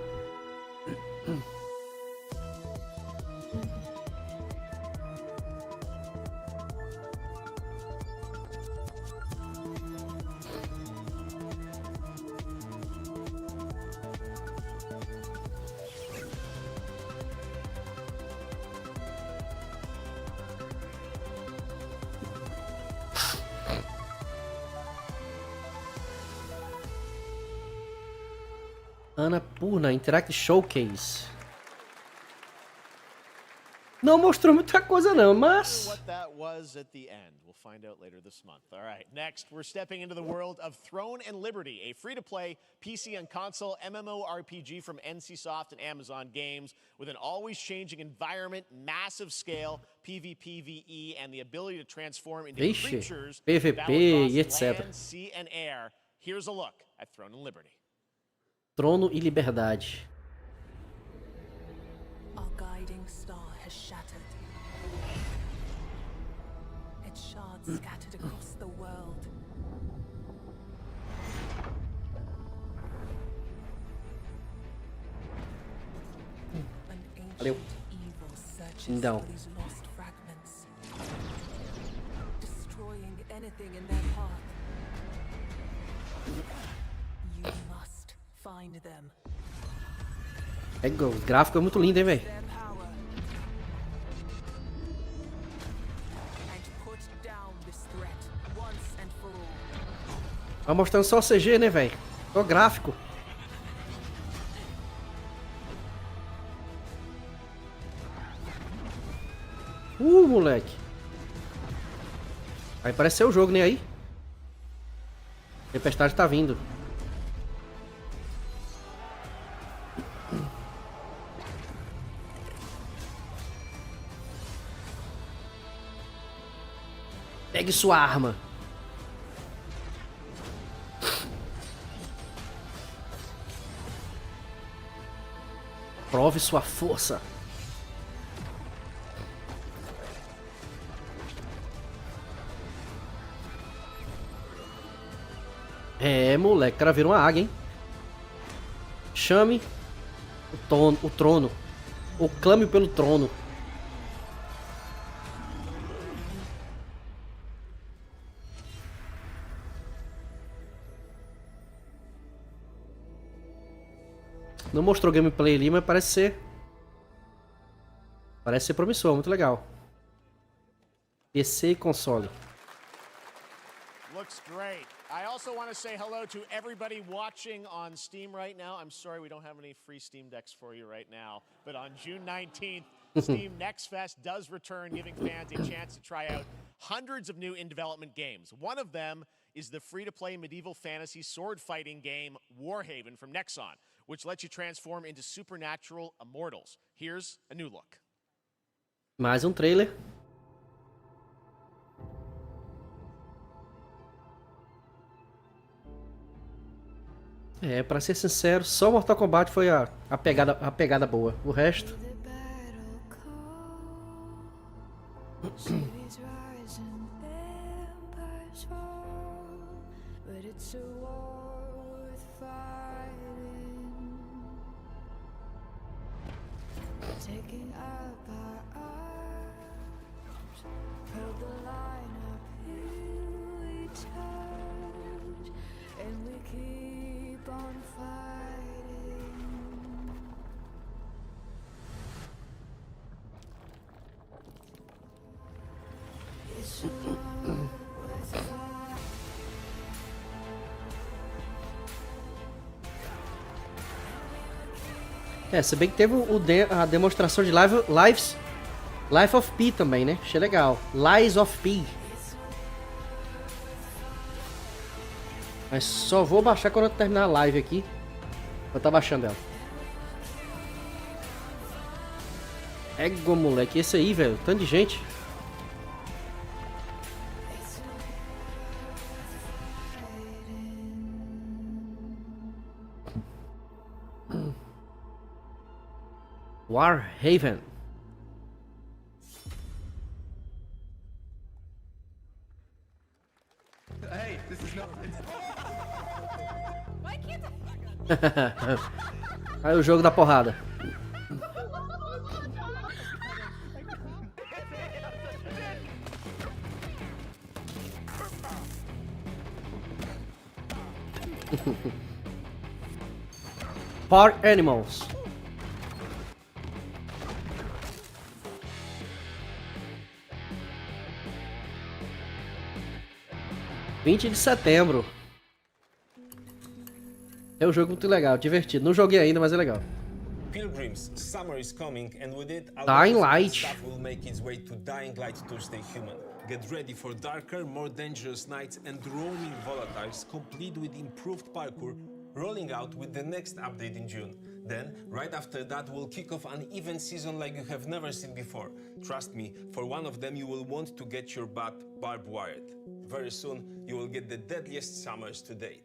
Annapurna Interactive Showcase. Não mostrou muita coisa não, mas What that was at the end. We'll find out later this month. All right, next we're stepping into the world of Throne and Liberty, a free-to-play PC and console MMORPG from NCSoft and Amazon Games with an always-changing environment, massive scale, PvPvE, and the ability to transform into creatures PVP e etc. land, sea, and air. Here's a look at Throne and Liberty. Trono e Liberdade. Our guiding star has shattered. Its shards scattered across the world. An Valeu. ancient evil searches Então. for these lost fragments, destroying anything in their path. You must find them. É, o gráfico é muito lindo, hein, velho? Their power. And put down this threat once and for all. Vai mostrando só CG, né, velho? Só gráfico. Moleque. Aí parece ser o jogo, né, aí? Tempestade tá vindo. Pegue sua arma. Prove sua força. É, moleque, o cara virou uma águia, hein? Chame o trono. Ou clame pelo trono. Não mostrou gameplay ali, mas parece ser promissor, muito legal. PC e console. Looks great. I also want to say hello to everybody watching on Steam right now. I'm sorry we don't have any free Steam Decks for you right now, but on June 19th, Steam Next Fest does return, giving fans a chance to try out hundreds of new in-development games. One of them is the free-to-play medieval fantasy sword-fighting game Warhaven from Nexon, which lets you transform into supernatural immortals. Here's a new look. Mais um trailer. É, pra ser sincero, só Mortal Kombat foi a pegada boa. O resto... Taking up our arms, held the line up here we touch, and we keep on fighting. It's worth fighting. É, se bem que teve a demonstração de Life of Pi também, né? Achei legal. Lies of Pi. Mas só vou baixar quando eu terminar a live aqui. Eu tô baixando ela. Ego, moleque. Esse aí, velho. Tanto de gente. Warhaven. Hey, this is not. Why can't Aí o jogo da porrada. Park Animals. (20 de setembro). É um jogo muito legal, divertido. Não joguei ainda, mas é legal. Pilgrims, summer is coming, and with it, Dying Light. stuff will make its way to Dying Light to stay human. Get ready for darker, more dangerous nights and roaming volatiles, complete with improved parkour, rolling out with the next update in June. Then, right after that, we'll kick off an event season like you have never seen before. Trust me, for one of them you will want to get your butt barbed wired. Very soon, you will get the deadliest summers to date.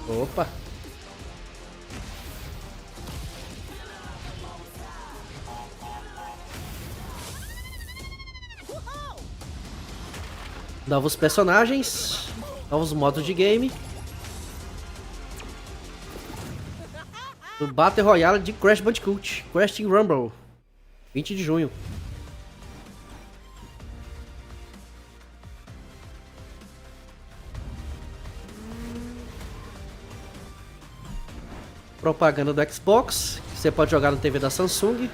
Opa! Novos personagens, novos modos de game. Do Battle Royale de Crash Bandicoot, Crash Team Rumble, 20 de junho. Propaganda do Xbox, que você pode jogar na TV da Samsung.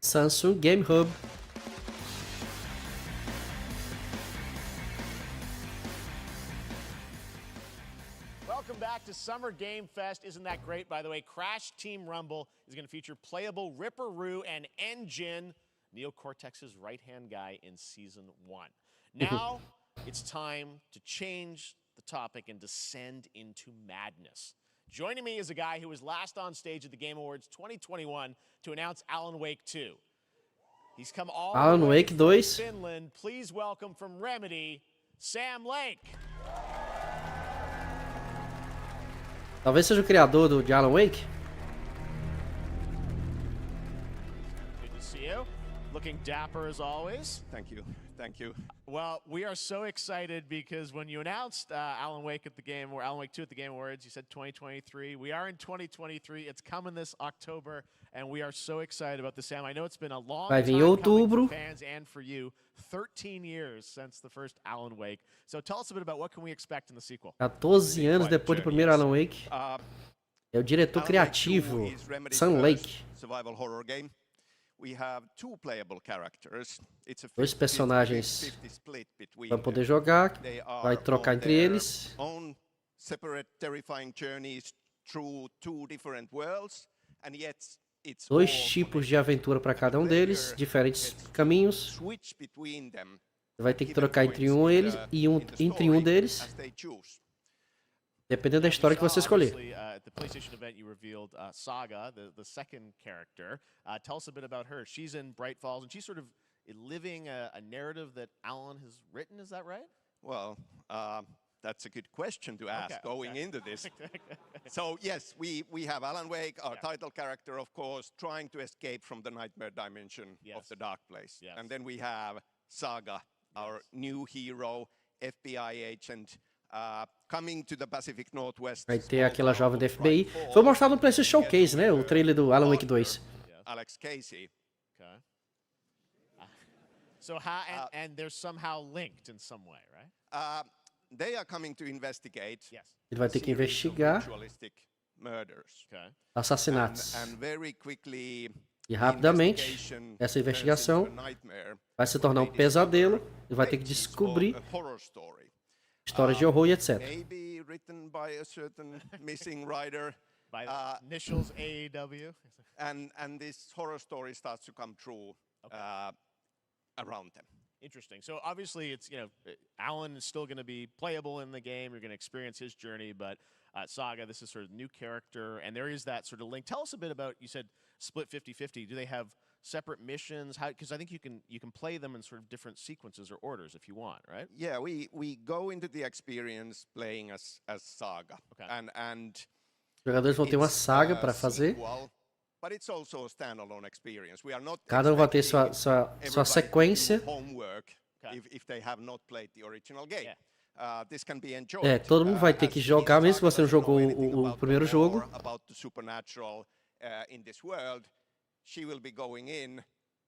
Samsung Game Hub. Welcome back to Summer Game Fest. Isn't that great? By the way, Crash Team Rumble is going to feature playable Ripperoo and Engine, Neo Cortex's right-hand guy in Season 1. Now, it's time to change the topic and descend into madness. Joining me is a guy who was last on stage at the Game Awards 2021 to announce Alan Wake 2. He's come all Alan the way Wake from 2. Finland. Please welcome from Remedy, Sam Lake. Talvez seja o criador de Alan Wake. Good to see you. Looking dapper as always. Thank you. Thank you. Well, we are so excited because when you announced Alan Wake 2 at the Game Awards, you said 2023. We are in 2023. It's coming this October, and we are so excited about this, Sam. I know it's been a long Vai time vir em coming outubro. for fans and for you. 13 years since the first Alan Wake. So tell us a bit about what can we expect in the sequel. 14 anos depois do primeiro Alan Wake. É o diretor criativo, Sam Lake. Survival horror game. We have two playable characters. It's a 2 personagens 50-50 split between para poder jogar. They are Vai trocar on entre their eles. own separate terrifying journeys through two different worlds, and yet 2 tipos de aventura para cada um deles, diferentes caminhos. Switch between them. Você vai ter que trocar entre entre um deles, dependendo da história que você escolher. At the PlayStation event, you revealed Saga, the second character. Tell us a bit about her. She's in Bright Falls, and she's sort of living a narrative that Alan has written. Is that right? Well, that's a good question to ask going into this. So yes, we have Alan Wake, our title character, of course, trying to escape from the nightmare dimension of the dark place. And then we have Saga, our new hero, FBI agent, coming to the Pacific Northwest. Vai ter aquela jovem da FBI. Foi mostrado no PlayStation Showcase, né? O trailer do Alan Wake 2. Alex Casey. Okay. So how and they're somehow linked in some way, right? They are coming to investigate. Ele vai ter que investigar assassinatos. And very quickly, e rapidamente, essa investigação vai se tornar um pesadelo e vai ter que descobrir histórias de horror e etc. Maybe written by a certain missing writer. By initials AEW. And this horror story starts to come true around them. Interesting. So obviously, it's Alan is still going to be playable in the game. You're going to experience his journey, but Saga, this is sort of new character, and there is that sort of link. Tell us a bit about. You said split 50-50. Do they have separate missions? How? Because I think you can play them in sort of different sequences or orders if you want, right? Yeah, we go into the experience playing as Saga, and os jogadores vão ter uma saga para fazer. But it's also a standalone experience. We are not cada um vai ter sua sequência. If they have not played the original game. This can be enjoyed. Todo mundo vai ter que jogar, mesmo se você não jogou o primeiro jogo. About the supernatural in this world, she will be going in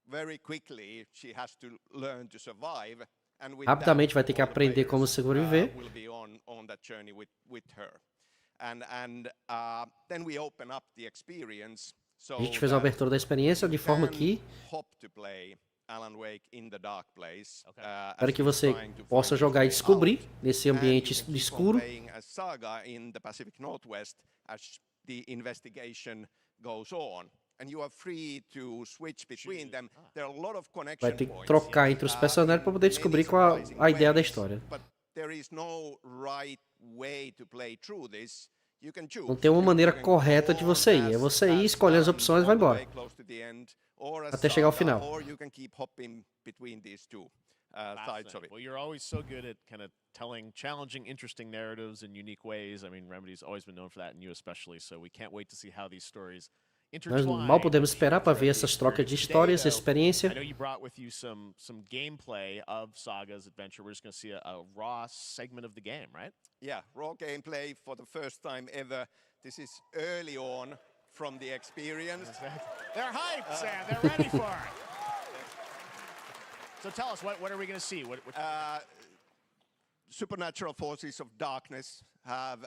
very quickly. She has to learn to survive, and with rapidamente vai ter que aprender como sobreviver. Will be on that journey with her, and then we open up the experience. A gente fez a abertura da experiência de forma que para que você possa jogar e descobrir nesse ambiente escuro. Vai ter que trocar entre os personagens para poder descobrir qual a ideia da história. Não tem uma maneira correta de você ir. É você ir, escolher as opções e vai embora. Até chegar ao final. Well, you're always so good at kind of telling challenging, interesting narratives in unique ways. I mean, Remedy's always been known for that, and you especially. So we can't wait to see how these stories Nós mal podemos esperar para ver essas trocas de histórias, experiência. I know you brought with you some gameplay of Saga's adventure. We're just going to see a raw segment of the game, right? Yeah, raw gameplay for the first time ever. This is early on from the experience. They're hyped, Sam. They're ready for it. So tell us, what are we going to see? Supernatural forces of darkness have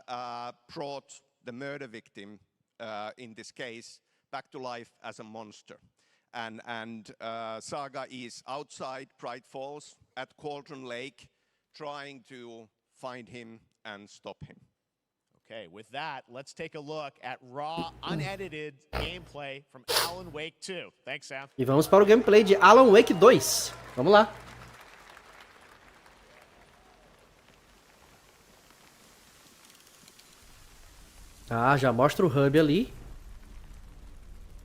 brought the murder victim, in this case, back to life as a monster. And Saga is outside Bright Falls at Cauldron Lake, trying to find him and stop him. Okay, with that, let's take a look at raw, unedited gameplay from Alan Wake 2. Thanks, Sam. E vamos para o gameplay de Alan Wake 2. Vamos lá. Ah, já mostra o hub ali.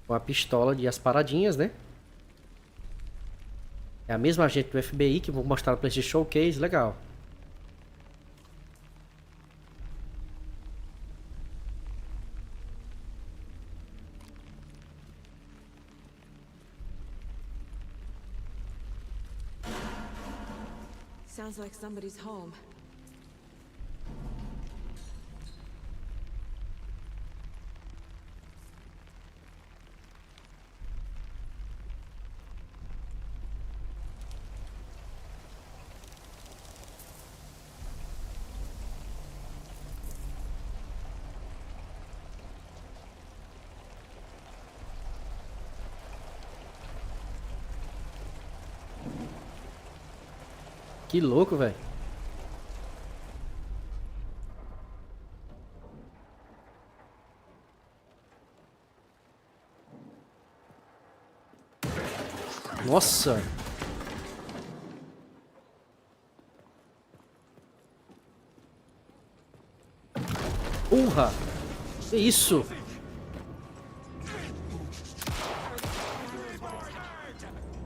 Com a pistola e as paradinhas, né? É a mesma agente do FBI que vou mostrar no PlayStation Showcase. Legal. Sounds like somebody's home. Que louco, velho. Nossa. Porra. Que isso?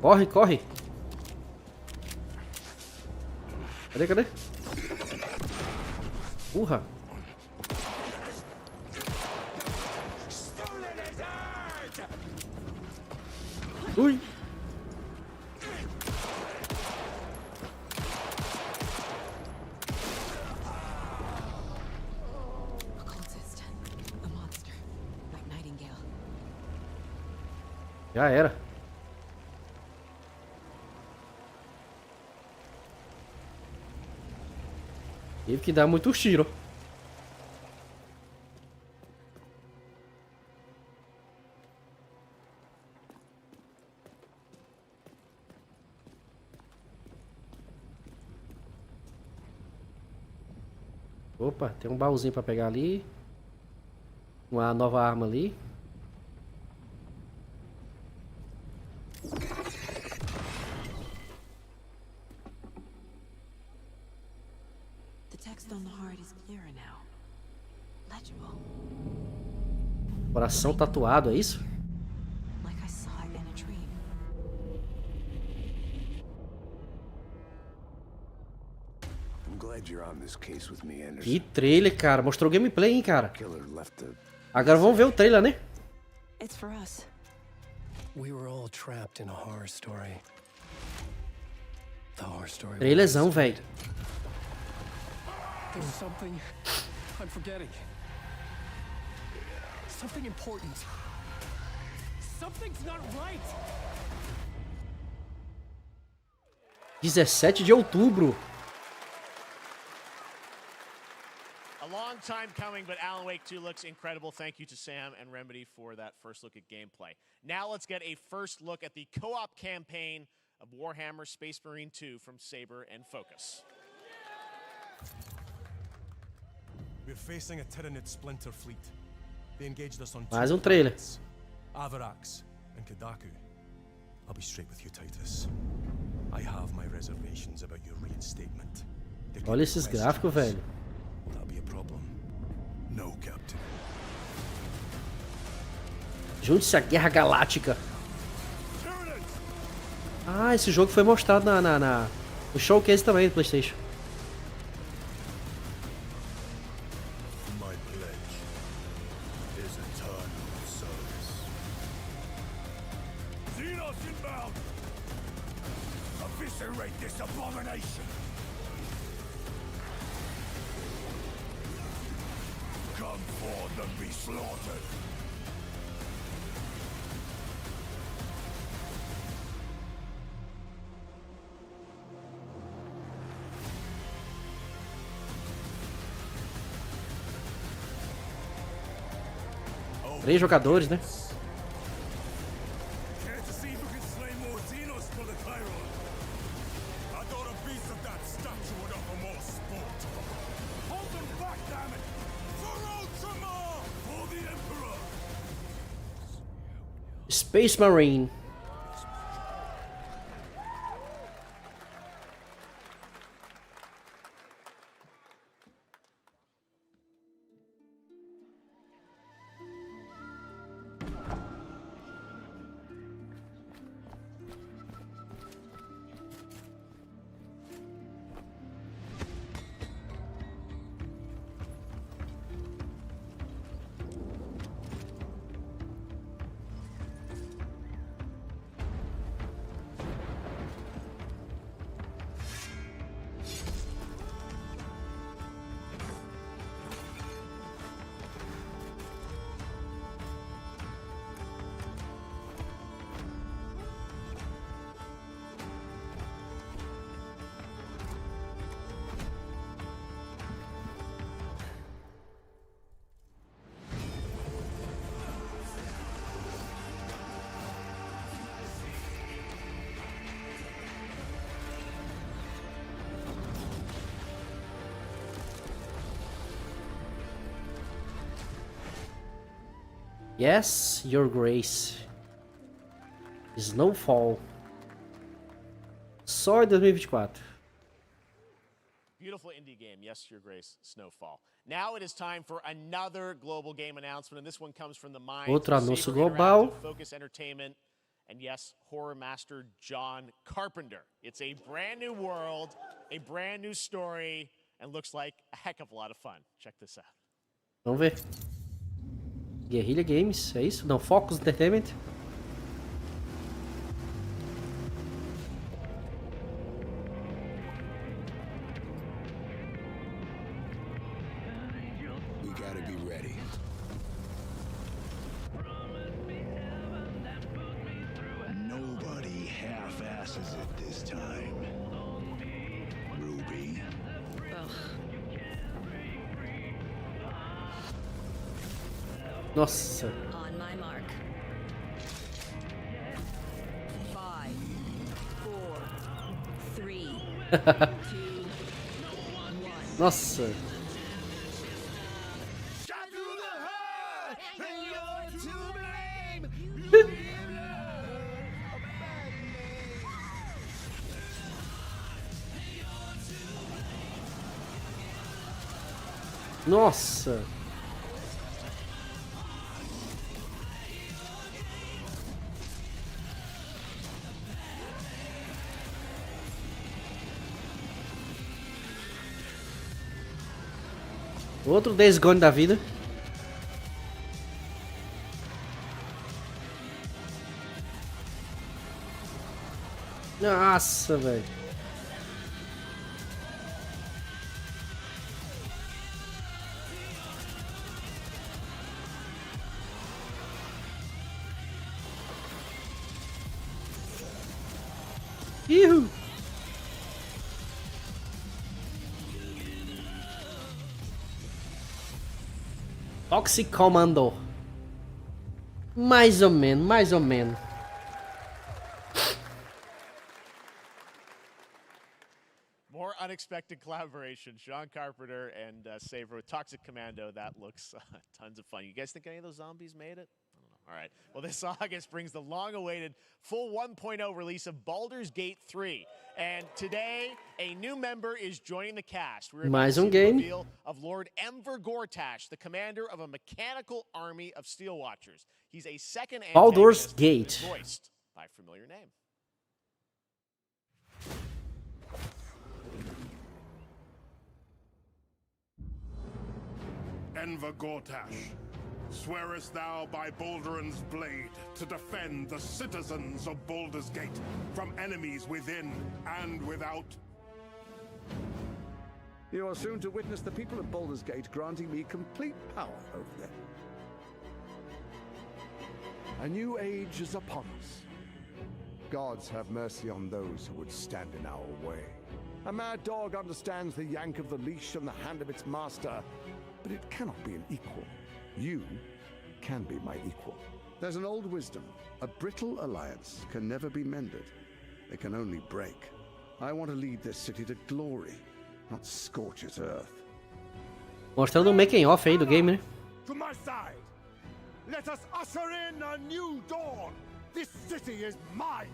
Corre, corre. Cadê? Porra. Ui. Já era. Teve que dar muito tiro. Opa, tem um baúzinho pra pegar ali. Uma nova arma ali. Coração tatuado, é isso? Que trailer, cara. Mostrou gameplay, hein, cara. Agora vamos ver o trailer, né? It's for us. We were all trapped in a horror story. The horror story. Trailerzão, velho. There's something I'm forgetting. Something important. Something's not right. 17 de outubro. A long time coming, but Alan Wake 2 looks incredible. Thank you to Sam and Remedy for that first look at gameplay. Now let's get a first look at the co-op campaign of Warhammer Space Marine 2 from Saber and Focus. We're facing a Tyranid splinter fleet. They engaged us on Mais trailer. Avarax and Kadaku. I'll be straight with you, Titus. I have my reservations about your reinstatement. Olha esses gráficos, velho. Will that be a problem? No, Captain. Junte-se à Guerra Galáctica. Ah, esse jogo foi mostrado no showcase também do PlayStation. Três jogadores, né? Space Marine. Yes, Your Grace. Snowfall. só em 2024. Beautiful indie game, yes, Your Grace, Snowfall. Now it is time for another global game announcement, and this one comes from the mind Outro of anúncio Saber global. Interactive, Focus Entertainment, and yes, horror master John Carpenter. It's a brand new world, a brand new story, and looks like a heck of a lot of fun. Check this out. Vamos ver. Guerrilla Games, é isso? Não, Focus Entertainment. We gotta be ready. Nobody half-asses it this time. Ruby. Nossa. On my mark. 5, 4, 3, 2, 1. Nossa. Nossa. Outro Days Gone da vida. Nossa, velho. Ihu. Toxic Commando. Mais ou menos, mais ou menos. More unexpected collaboration. John Carpenter and Saber with Toxic Commando. That looks tons of fun. You guys think any of those zombies made it? I don't know. All right. Well, this August brings the long-awaited full 1.0 release of Baldur's Gate 3. And today, a new member is joining the cast. We're about to see the reveal of Lord Enver Gortash, the commander of a mechanical army of Steel Watchers. He's a second Baldur's antagonist Gate. voiced by a familiar name. Enver Gortash, swearest thou by Balduran's blade to defend the citizens of Baldur's Gate from enemies within and without? You are soon to witness the people of Baldur's Gate granting me complete power over them. A new age is upon us. Gods have mercy on those who would stand in our way. A mad dog understands the yank of the leash and the hand of its master, but it cannot be an equal. You can be my equal. There's an old wisdom. A brittle alliance can never be mended. It can only break. I want to lead this city to glory, not scorch its earth. Mostrando o making off aí do game, né? To my side! Let us usher in a new dawn! This city is mine!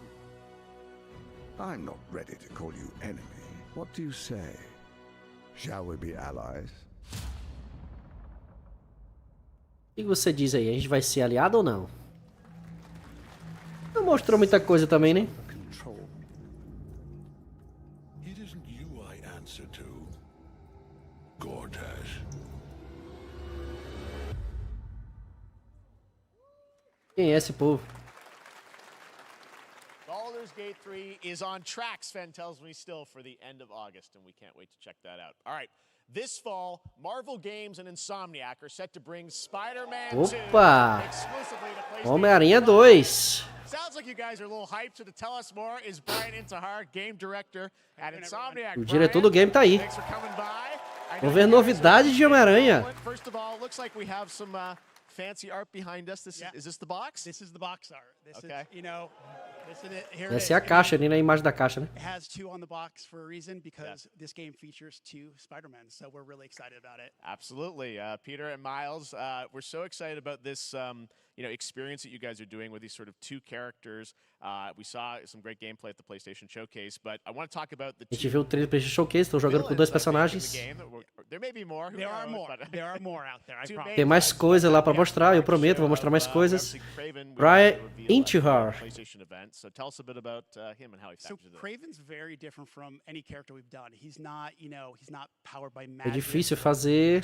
I'm not ready to call you enemy. What do you say? Shall we be allies? O que você diz aí? A gente vai ser aliado ou não? Não mostrou muita coisa também, né? It isn't you I answer to, Gortash. Quem é esse povo? Baldur's Gate 3 is on track, Sven tells me, still for the end of August, and we can't wait to check that out. All right. This fall, Marvel Games and Insomniac are set to bring Spider-Man 2 Opa! exclusively to PlayStation. Homem-Aranha 2. Sounds like you guys are a little hyped, so to tell us more is Brian Intihar, game director at Insomniac. O diretor do game tá aí. Thanks for coming by. Vamos ver novidades de Homem-Aranha. First of all, looks like we have some fancy art behind us. Is this the box? This is the box art. This is, you know, Essa é a caixa, ali na imagem da caixa, né? It has 2 on the box for a reason, because this game features 2 Spider-Men, so we're really excited about it. Absolutely. Peter and Miles, we're so excited about this experience that you guys are doing with these sort of 2 characters. We saw some great gameplay at the PlayStation Showcase, but I want to talk about the A gente viu o trailer do PlayStation Showcase, estão jogando com 2 personagens. There may be more. There are more. There are more out there, I promise. Tem mais coisa lá pra mostrar, eu prometo, vou mostrar mais coisas. Brian Intihar. So tell us a bit about him and how he factors in. Craven's very different from any character we've done. He's not, he's not powered by É magic. difícil fazer.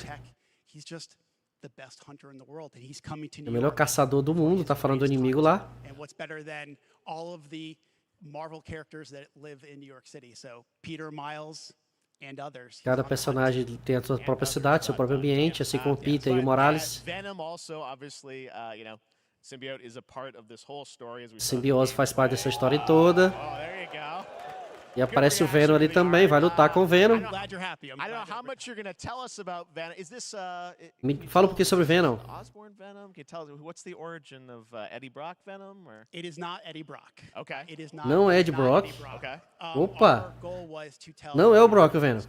He's just the best hunter in the world, and he's coming to É New o melhor York. caçador do mundo, tá falando do inimigo lá. And what's better than all of the Marvel characters that live in New York City? So Peter, Miles, and others. Cada personagem tem a sua própria cidade, seu próprio ambiente, assim como o Peter e o Morales. Venom also, obviously, Symbiote is a part of this whole story, as we saw. Simbiose faz parte dessa história toda. Oh, there you go. E aparece o Venom ali também, vai lutar com o Venom. I don't know how much you're going to tell us about Venom. Is this Me fala um pouquinho sobre Venom. Osborn Venom? Can you tell us what's the origin of Eddie Brock Venom? Or? It is not Eddie Brock. Okay. It is not. Não é Ed Brock. Okay. Opa! Não é o Brock o Venom.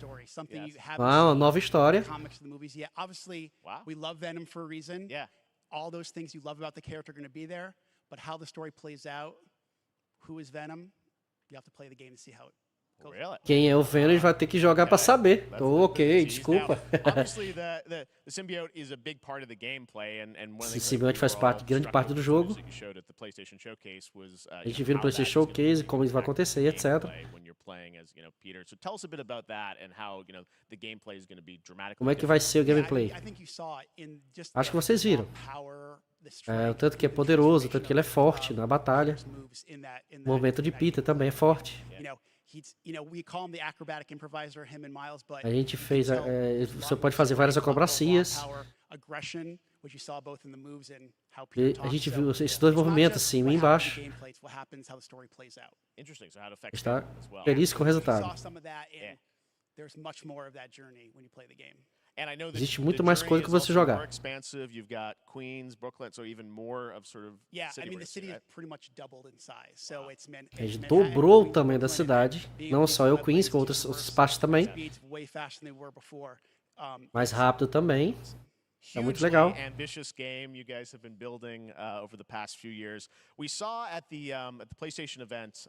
Ah, uma nova história. Comics, the movies. Yeah, obviously, we love Venom for a reason. Yeah. All those things you love about the character are going to be there, but how the story plays out, who is Venom, you have to play the game to see how it goes. Really? Quem é o Venom, a gente vai ter que jogar pra saber. Tô ok, desculpa. Obviously, the symbiote is a big part of the gameplay, and one of the Esse simbionte faz parte, grande parte do jogo. A gente viu no PlayStation Showcase como isso vai acontecer, etc. Como é que vai ser o gameplay? Acho que vocês viram. O tanto que é poderoso, o tanto que ele é forte na batalha. O movimento de Peter também é forte. A gente fez, você pode fazer várias acrobacias. E a gente viu esses 2 movimentos, cima e embaixo. Está feliz com o resultado. Existe muito mais coisa que você jogar. A gente dobrou o tamanho da cidade, não só eu, Queens, com outras partes também. Mais rápido também. É muito legal. Ambitious game you guys have been building over the past few years. We saw at the PlayStation event,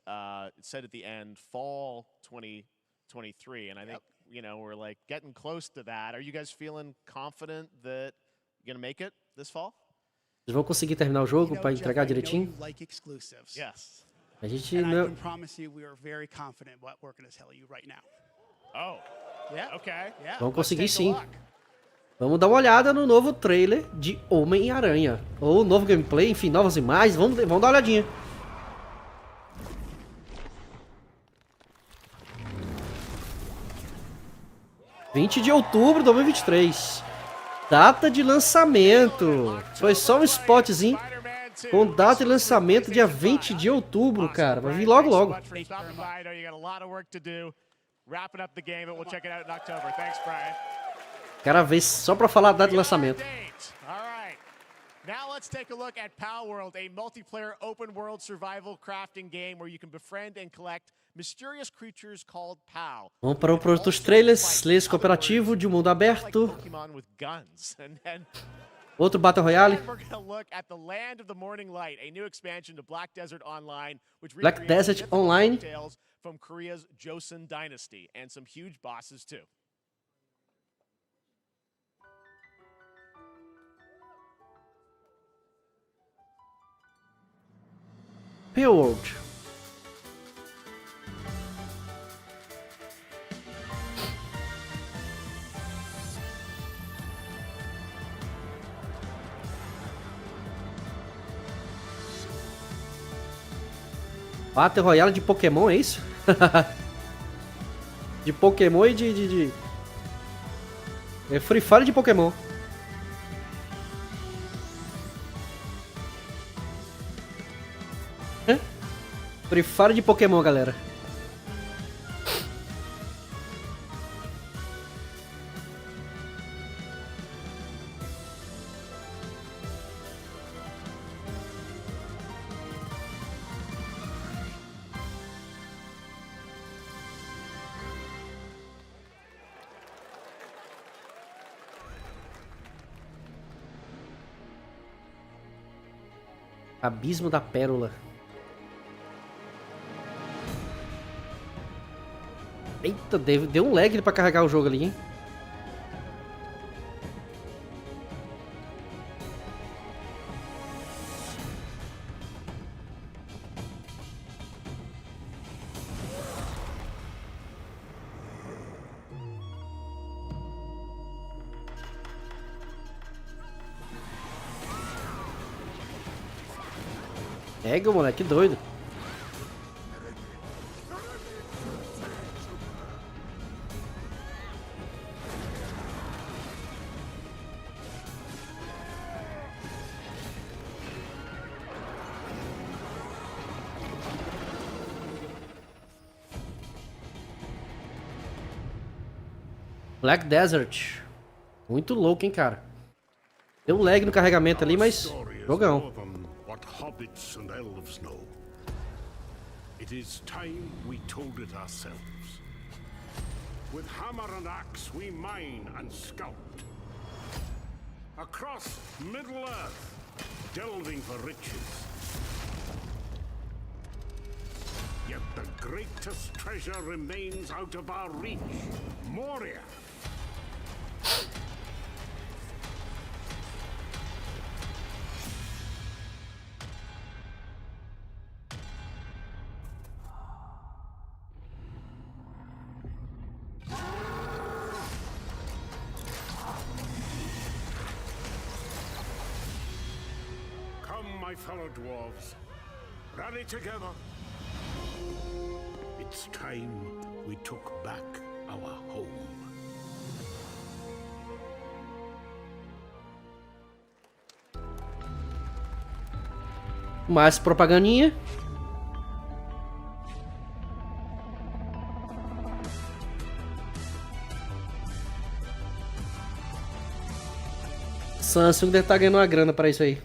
it said at the end, fall 2023, and I think we're like getting close to that. Are you guys feeling confident that you're gonna make it this fall? Vocês vão conseguir terminar o jogo para entregar direitinho? Yes. A gente I não. can promise you we are very confident what we're going to tell you right now. Oh. Yeah. Okay. Yeah. Vamos conseguir sim. Vamos dar uma olhada no novo trailer de Homem-Aranha. Ou novo gameplay, enfim, novas imagens. Vamos dar uma olhadinha. (20 de outubro de 2023). Data de lançamento. Foi só um spotzinho. Com data de lançamento dia 20 de outubro, cara. Vai vir logo, logo. Cara, vez só pra falar a data de lançamento. Now let's take a look at Pal World, a multiplayer open world survival crafting game where you can befriend and collect mysterious creatures called Pal. Vamos para outros trailers. Lês cooperativo de mundo aberto. Outro Battle Royale. Black Desert Online. From Korea's Joseon Dynasty and some huge bosses too. Pale World. Battle Royale de Pokémon, é isso? De Pokémon e de... É Free Fire de Pokémon. Free Fire de Pokémon, galera. Abismo da Pérola. Eita, deu um lag pra carregar o jogo ali, hein? Pega, moleque, doido. Black Desert. Muito louco, hein, cara. Deu um lag no carregamento ali, mas jogão. What hobbits and elves know. It is time we told it ourselves. With hammer and axe we mine and sculpt. Across Middle-earth, delving for riches. Yet the greatest treasure remains out of our reach. Moria. My fellow dwarves, rally together. It's time we took back our home. Mais propagandinha. Samsung deve estar ganhando uma grana para isso aí.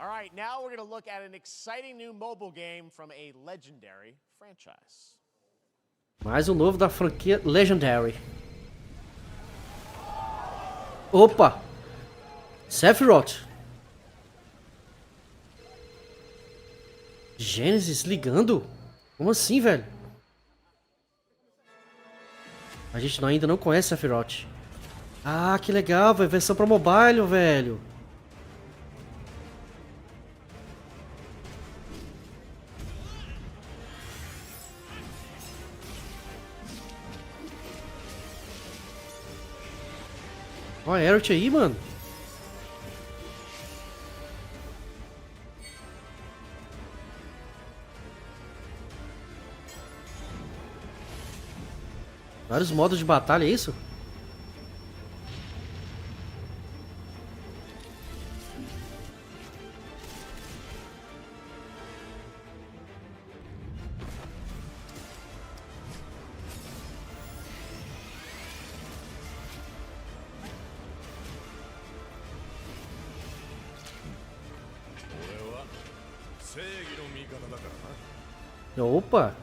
All right, now we're going to look at an exciting new mobile game from a legendary franchise. Mais um novo da franquia Legendary. Opa! Sephiroth. Genesis ligando? Como assim, velho? A gente ainda não conhece Sephiroth. Ah, que legal, velho. Versão pra mobile, velho. Olha a Aerith aí, mano. Vários modos de batalha, é isso? Opa!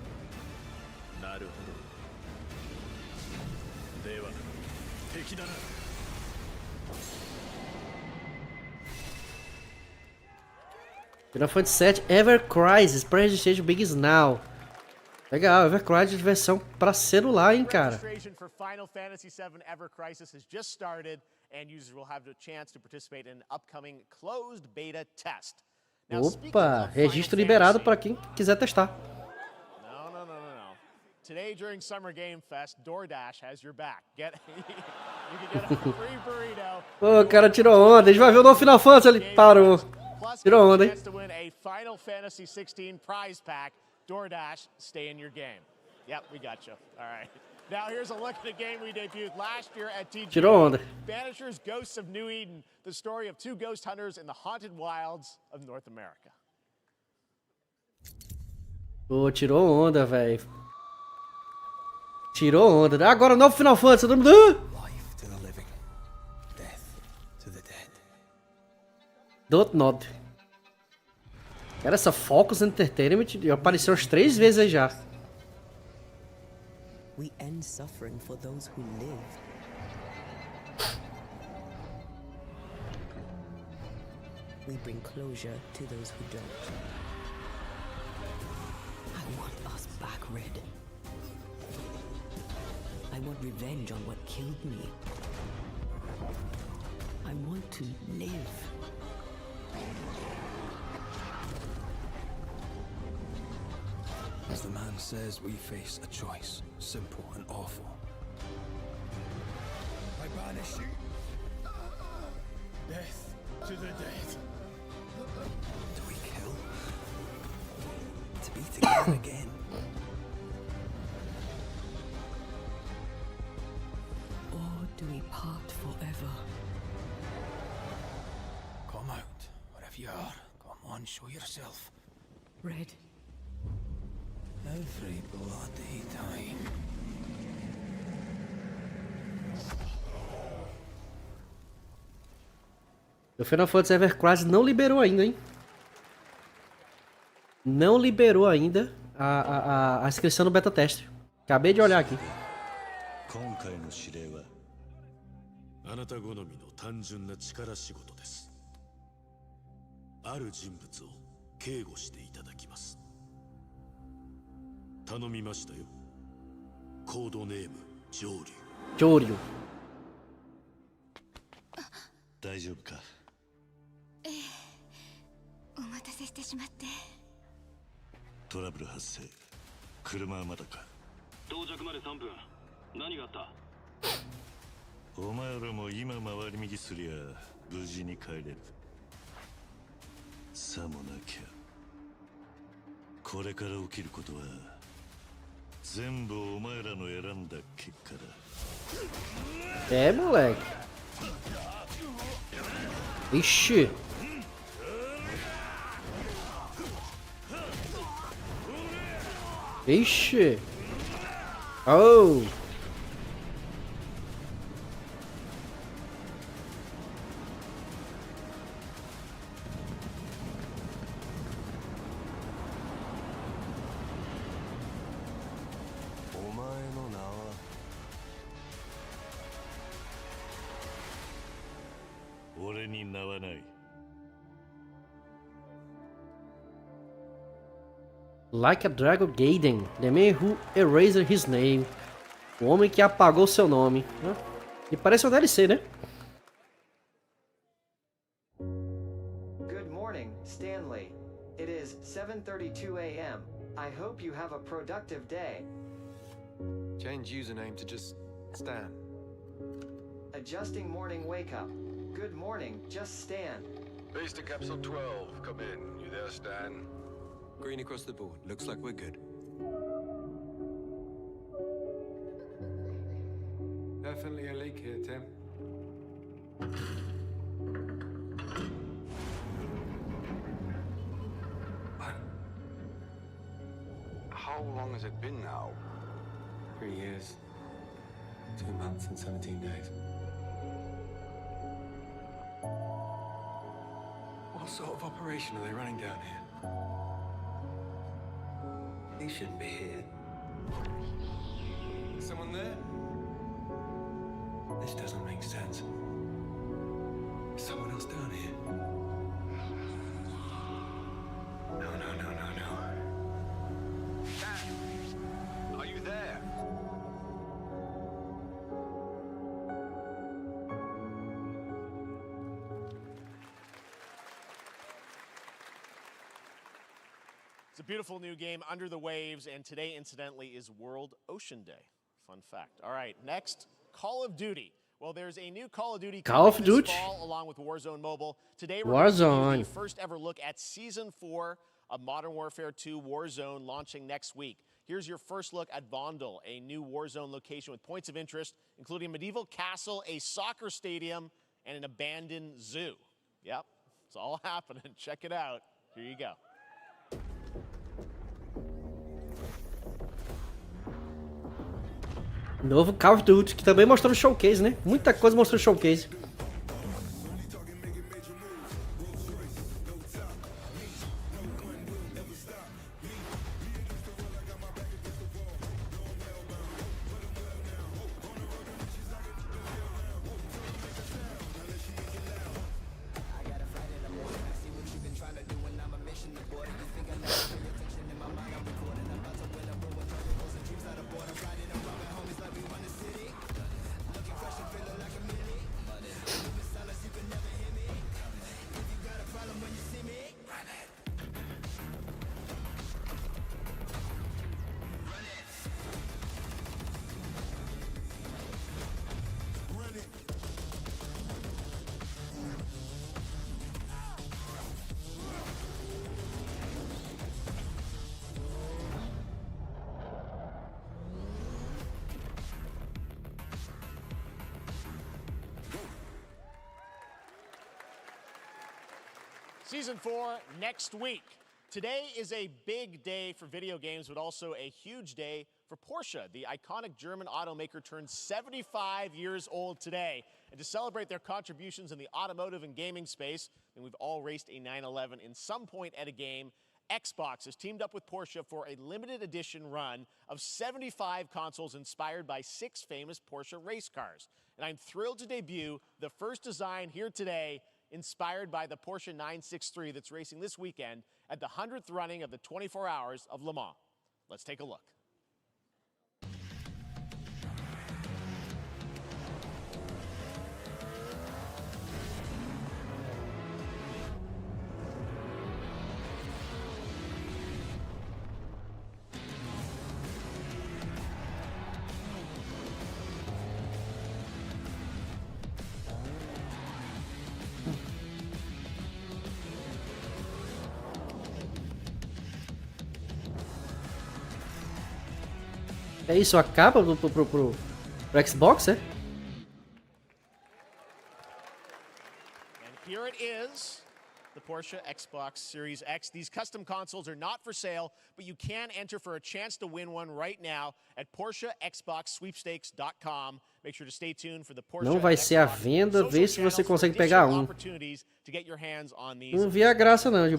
Final Fantasy 7 Ever Crisis Prestige Big Now. Legal, Ever Crisis versão para celular, hein, cara. Registration for Final Fantasy 7 Ever Crisis has just started and users will have the chance to participate in an upcoming closed beta test. Now, Opa, registro liberado para quem quiser testar. Today during Summer Game Fest, DoorDash has your back. You can get a free burrito. Pô, o cara tirou onda. A gente vai ver o novo Final Fantasy, ele parou. Tirou onda, hein? To win a Final Fantasy 16 prize pack. DoorDash, stay in your game. Yep, we got you. All right. Now here's a look at the game we debuted last year at TGA. Tirou onda. Banishers, Ghosts of New Eden, the story of two ghost hunters in the haunted wilds of North America. Pô, tirou onda, velho. Tirou onda. Agora o novo Final Fantasy. Todo mundo... Dotnod. Cara, essa Focus Entertainment apareceu umas 3 vezes aí já. We end suffering for those who live. We bring closure to those who don't. I want us back, Red. I want revenge on what killed me. I want to live. As the man says, we face a choice, simple and awful. I banish you. Death to the dead. Do we kill? To be together again? Or do we part forever? Come out, wherever you are. Come on, show yourself. Red. Every bloody time. O Final Fantasy Evercross não liberou ainda, hein? Não liberou ainda a inscrição no beta teste. Acabei de olhar aqui. 今回の指令はあなた好みの単純な力仕事です。ある人物を警護していただきます。頼みましたよ。コードネーム上流。上流。大丈夫か。ええ、お待たせしてしまって。トラブル発生。車はまだか。到着まで3分。何があった？お前らも今回り右すりゃ無事に帰れる。さもなきゃこれから起きることは全部お前らの選んだ結果だ。É, moleque. Ixi. Ixi. Oh. Like a Dragon Gaiden, the man who erased his name. O homem que apagou seu nome. E parece um DLC, né? Good morning, Stanley. It is 7:32 a.m. I hope you have a productive day. Change username to just Stan. Adjusting morning wake up. Good morning, just Stan. Base to capsule 12. Come in. You there, Stan? Green across the board. Looks like we're good. Definitely a leak here, Tim. How long has it been now? 3 years. 2 months and 17 days. What sort of operation are they running down here? He shouldn't be here. Is someone there? This doesn't make sense. Is someone else down here? No. Dad! Are you there? It's a beautiful new game, Under the Waves, and today, incidentally, is World Ocean Day. Fun fact. All right, next, Call of Duty. Well, there's a new Call of Duty Call of Duty this fall, along with Warzone Mobile. Today, we're going to do the first ever look at Season 4 of Modern Warfare 2 Warzone, launching next week. Here's your first look at Vondel, a new Warzone location with points of interest, including a medieval castle, a soccer stadium, and an abandoned zoo. Yep, it's all happening. Check it out. Here you go. Novo Call of Duty, que também mostrou no showcase, né? Muita coisa mostrou no showcase. Season 4 next week. Today is a big day for video games, but also a huge day for Porsche. The iconic German automaker turns 75 years old today. And to celebrate their contributions in the automotive and gaming space, and we've all raced a 911 in some point at a game, Xbox has teamed up with Porsche for a limited edition run of 75 consoles inspired by 6 famous Porsche race cars. And I'm thrilled to debut the first design here today, inspired by the Porsche 963 that's racing this weekend at the 100th running of the 24 Hours of Le Mans. Let's take a look. É isso, a capa pro Xbox, é? And here it is, the Porsche Xbox Series X. These custom consoles are not for sale, but you can enter for a chance to win one right now at PorscheXboxSweepstakes.com. Make sure to stay tuned for the Porsche. Não vai ser à venda, vê se você consegue pegar um. Não vi a graça não de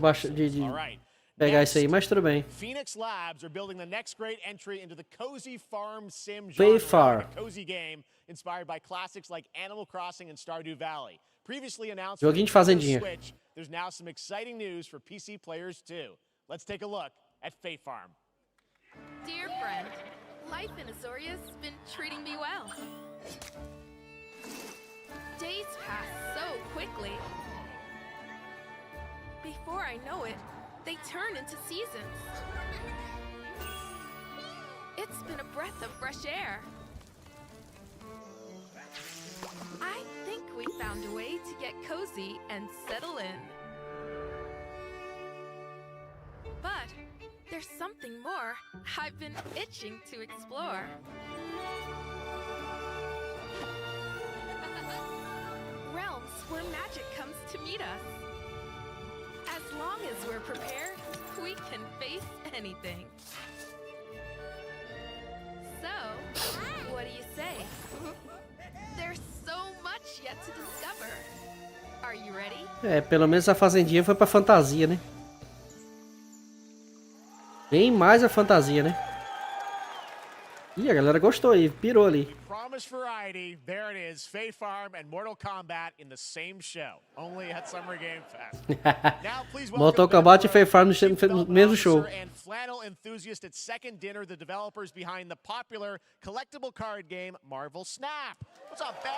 pegar isso aí, mas tudo bem. Phoenix Labs are building the next great entry into the cozy farm sim genre, a cozy game inspired by classics like Animal Crossing and Stardew Valley. Previously announced Joguinho de fazendinha. Switch, there's now some exciting news for PC players too. Let's take a look at Fae Farm. Dear friend, life in Azoria's been treating me well. Days pass so quickly. Before I know it, they turn into seasons. It's been a breath of fresh air. I think we found a way to get cozy and settle in. But there's something more I've been itching to explore. Realms where magic comes to meet us. As long as we're prepared, we can face anything. So, what do you say? There's so much yet to discover. Are you ready? É, pelo menos a fazendinha foi pra fantasia, né? Bem mais a fantasia, né? Ih, a galera gostou aí, pirou ali. Promised variety, there it is, Fae Farm and Mortal Kombat in the same show, only at Summer Game Fest. Now, please Mortal Kombat e Fae Farm no mesmo show. And flannel enthusiast at Second Dinner, the developers behind the popular collectible card game Marvel Snap. What's up, Ben?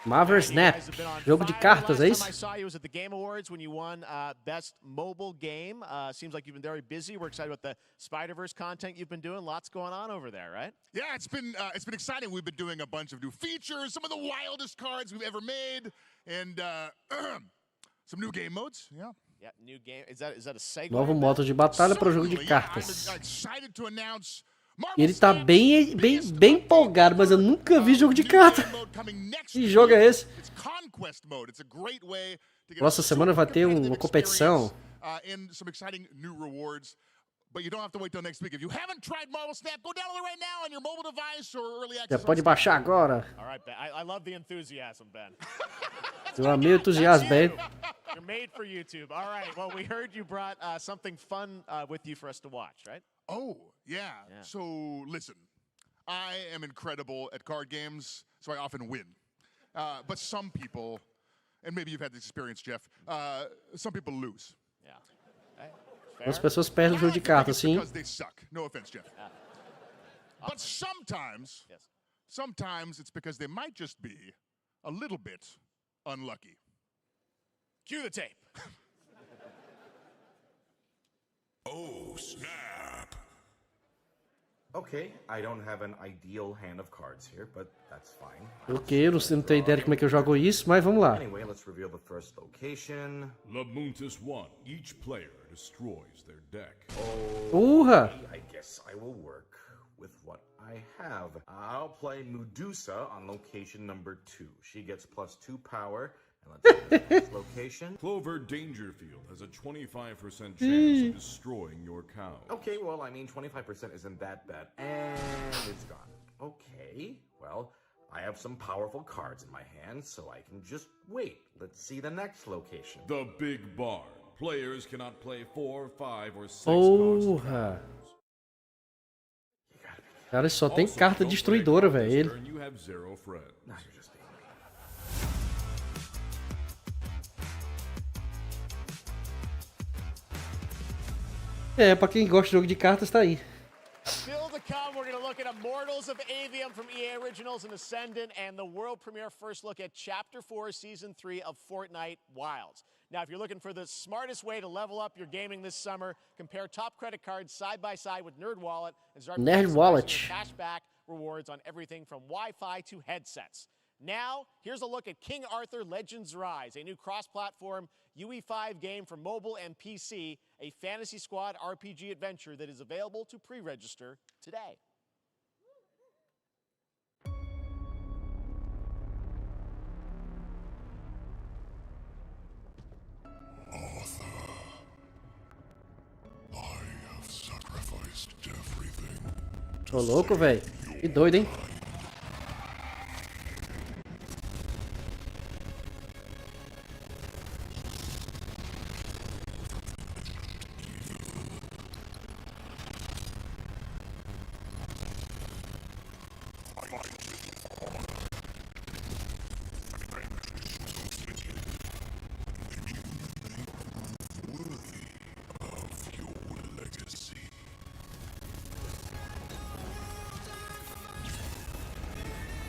Marvel Snap, jogo de cartas, é isso? I saw you was at the Game Awards when you won Best Mobile Game. Seems like you've been very busy. We're excited about the Spider-Verse content you've been doing. Lots going on over there, right? Yeah, it's been exciting. We've been doing a bunch of new features, some of the wildest cards we've ever made, and some new game modes. Yeah. Yeah, new game. Is that a segue? Novo modo de batalha para o jogo de cartas. I'm excited to announce. Ele tá bem empolgado, mas eu nunca vi jogo de carta. Que jogo é esse? Próxima semana vai ter uma competição. Já pode baixar agora. Eu amei o entusiasmo, Ben. You're made for YouTube. All right. Well, we heard you brought something fun with you for us to watch, right? Oh, yeah. So, listen, I am incredible at card games, so I often win. But some people, and maybe you've had this experience, Jeff, some people lose. Yeah. As pessoas perdem o jogo de cartas, sim. Because they suck. No offense, Jeff. But sometimes it's because they might just be a little bit unlucky. Cue the tape. Oh, snap. Okay, I don't have an ideal hand of cards here, but that's fine. Ok, eu não tenho ideia de como é que eu jogo isso, mas vamos lá. Anyway, let's reveal the first location. Lamuntis 1. Each player destroys their deck. I guess I will work with what I have. I'll play Medusa on location number 2. She gets +2 power, Location? Clover Dangerfield has a 25% chance of destroying your cow. Okay, well, I mean, 25% isn't that bad. And it's gone. Okay, well, I have some powerful cards in my hand, so I can just wait. Let's see the next location. The Big Barn. Players cannot play 4, 5, or 6 Porra. Cara, só tem carta destruidora, velho. You have 0 friends. No, you're just being É, pra quem gosta de jogo de cartas, tá aí. Still to come, we're going to look at Immortals of Avium from EA Originals and Ascendant, and the world premiere first look at Chapter 4, Season 3 of Fortnite Wilds. Now, if you're looking for the smartest way to level up your gaming this summer, compare top credit cards side by side with NerdWallet and start cashback rewards on everything from Wi-Fi to headsets. Now, here's a look at King Arthur Legends Rise, a new cross-platform UE5 game for mobile and PC, a Fantasy Squad RPG adventure that is available to pre-register today. Arthur, I have sacrificed everything. Tô louco, velho. Que doido, hein?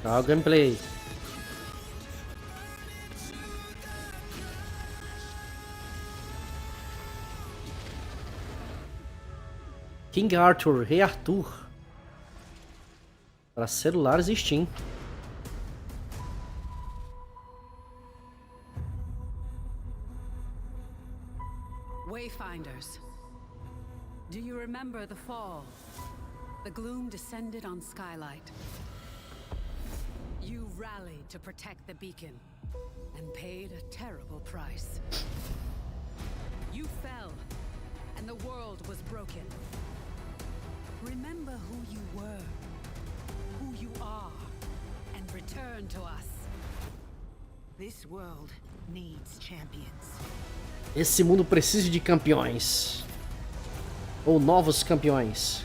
Tá o gameplay. King Arthur, Rei Arthur. Para celulares e Steam. Wayfinders, do you remember the fall? The gloom descended on Skylight. You rallied to protect the beacon and paid a terrible price. You fell, and the world was broken. Remember who you were, who you are, and return to us. This world needs champions. Esse mundo precisa de campeões. Ou novos campeões.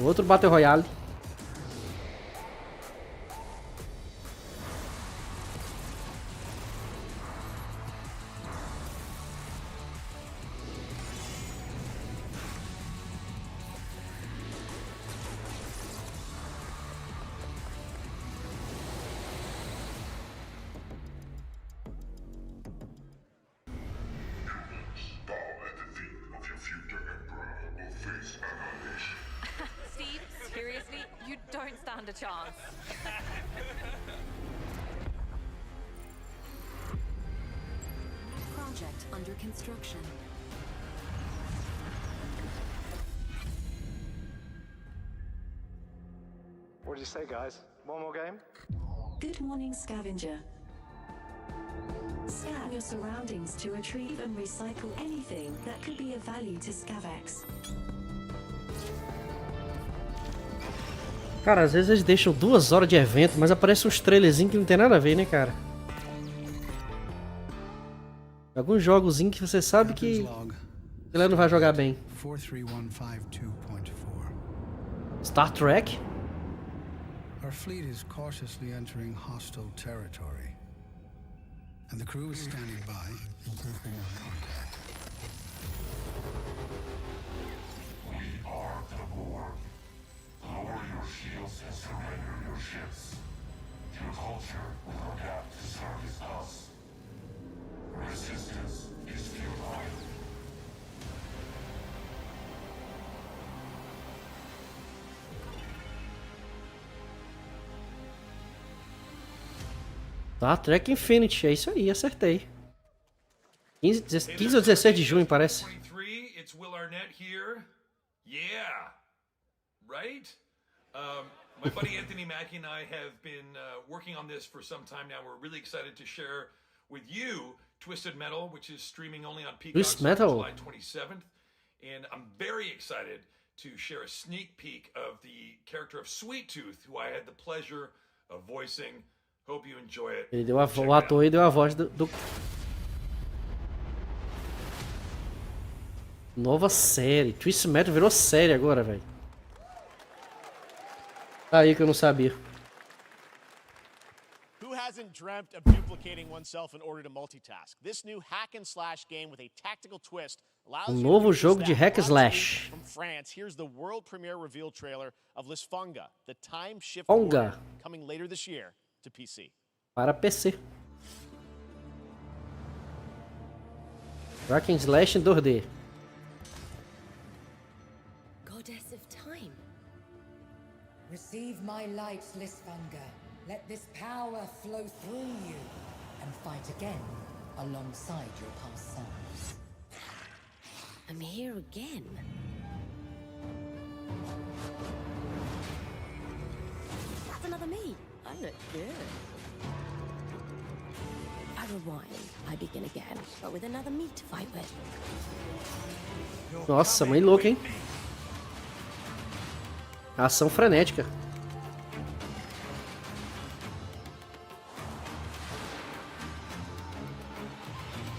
Outro Battle Royale. Seriously, you don't stand a chance. Project under construction. What do you say, guys? One more game? Good morning, scavenger. Scan your surroundings to retrieve and recycle anything that could be of value to Scavex. Cara, às vezes eles deixam 2 horas de evento, mas aparece uns trailerzinhos que não tem nada a ver, né, cara? Alguns jogozinhos que você sabe que ele não vai jogar bem. 43152.4. Star Trek? Our fleet is cautiously entering hostile territory, and the crew is standing by in case they are contact. We are the Borg. Lower your shields and surrender your ships. Your culture will adapt to service us. Resistance is futile. Star Trek Infinity, é isso aí, acertei. 15 ou 16 de junho, parece. 23, it's Will Arnett here. Yeah, right? My buddy Anthony Mackie and I have been working on this for some time now. We're really excited to share with you Twisted Metal, which is streaming only on Peacock on July 27th. And I'm very excited to share a sneak peek of the character of Sweet Tooth, who I had the pleasure of voicing. Hope you enjoy it. Ele deu o ator aí deu a voz do... Nova série. Twisted Metal virou série agora, velho. Tá aí que eu não sabia. Who hasn't dreamt of duplicating oneself in order to multitask? This new hack and slash game with a tactical twist allows you Novo to jogo de hack and slash. From France, here's the world premiere reveal trailer of Lisfunga, the time shift Funga. warrior, coming later this year to PC. Para PC. Hack and slash em 2D. Goddess of time. Receive my light, Lisfunga. Let this power flow through you and fight again alongside your past selves. I'm here again. That's another me. I look good. I rewind. I begin again, but with another me to fight with. Nossa, mãe louca, hein? Ação frenética.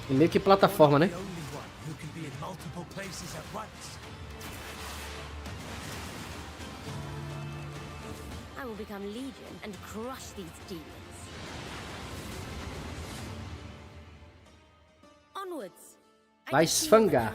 E meio que plataforma, né? I will become Legion and crush these demons. Onwards. Mais Fanga.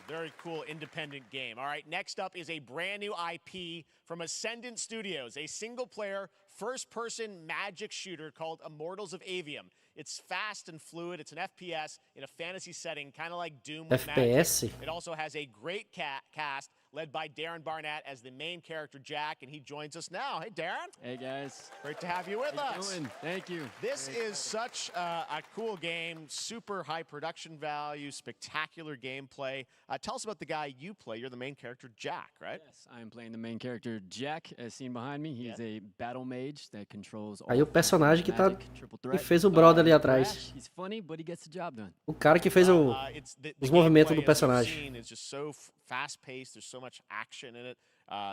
Very cool independent game. All right, next up is a brand new IP from Ascendant Studios, a single-player, first-person magic shooter called Immortals of Avium. It's fast and fluid. It's an FPS in a fantasy setting, kind of like Doom with FPS? magic. It also has a great cast led by Darren Barnett as the main character, Jack, and he joins us now. Hey, Darren. Hey, guys. Great to have you with us. Doing? Thank you. This is such a cool game, super high production value, spectacular gameplay. Tell us about the guy you play. You're the main character, Jack, right? Yes, I am playing the main character, Jack, as seen behind me. He's a battle mage that controls all Aí o personagem que tá magic, triple threat. que fez o brother ali atrás. He's funny, but he gets the job done. O cara que fez os movimentos do personagem. It's just so fast-paced. There's so much action in it.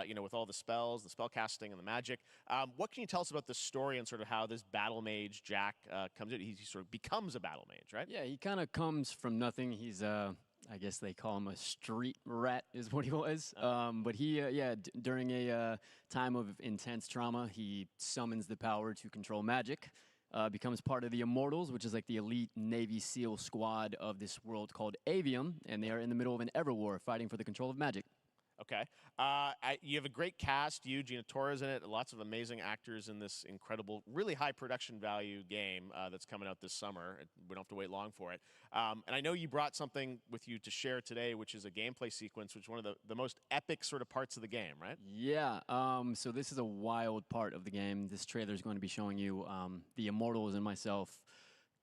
You know, with all the spells, the spell casting, and the magic. What can you tell us about the story and sort of how this battle mage Jack comes in? He sort of becomes a battle mage, right? Yeah, he kind of comes from nothing. He's I guess they call him a street rat, is what he was. But he, during a time of intense trauma, he summons the power to control magic. Becomes part of the Immortals, which is like the elite Navy SEAL squad of this world called Avium, and they are in the middle of an Everwar fighting for the control of magic. Okay. You have a great cast. You, Gina Torres in it. Lots of amazing actors in this incredible, really high production value game that's coming out this summer. We don't have to wait long for it. And I know you brought something with you to share today, which is a gameplay sequence, which is one of the most epic sort of parts of the game, right? Yeah. So this is a wild part of the game. This trailer is going to be showing you the Immortals and myself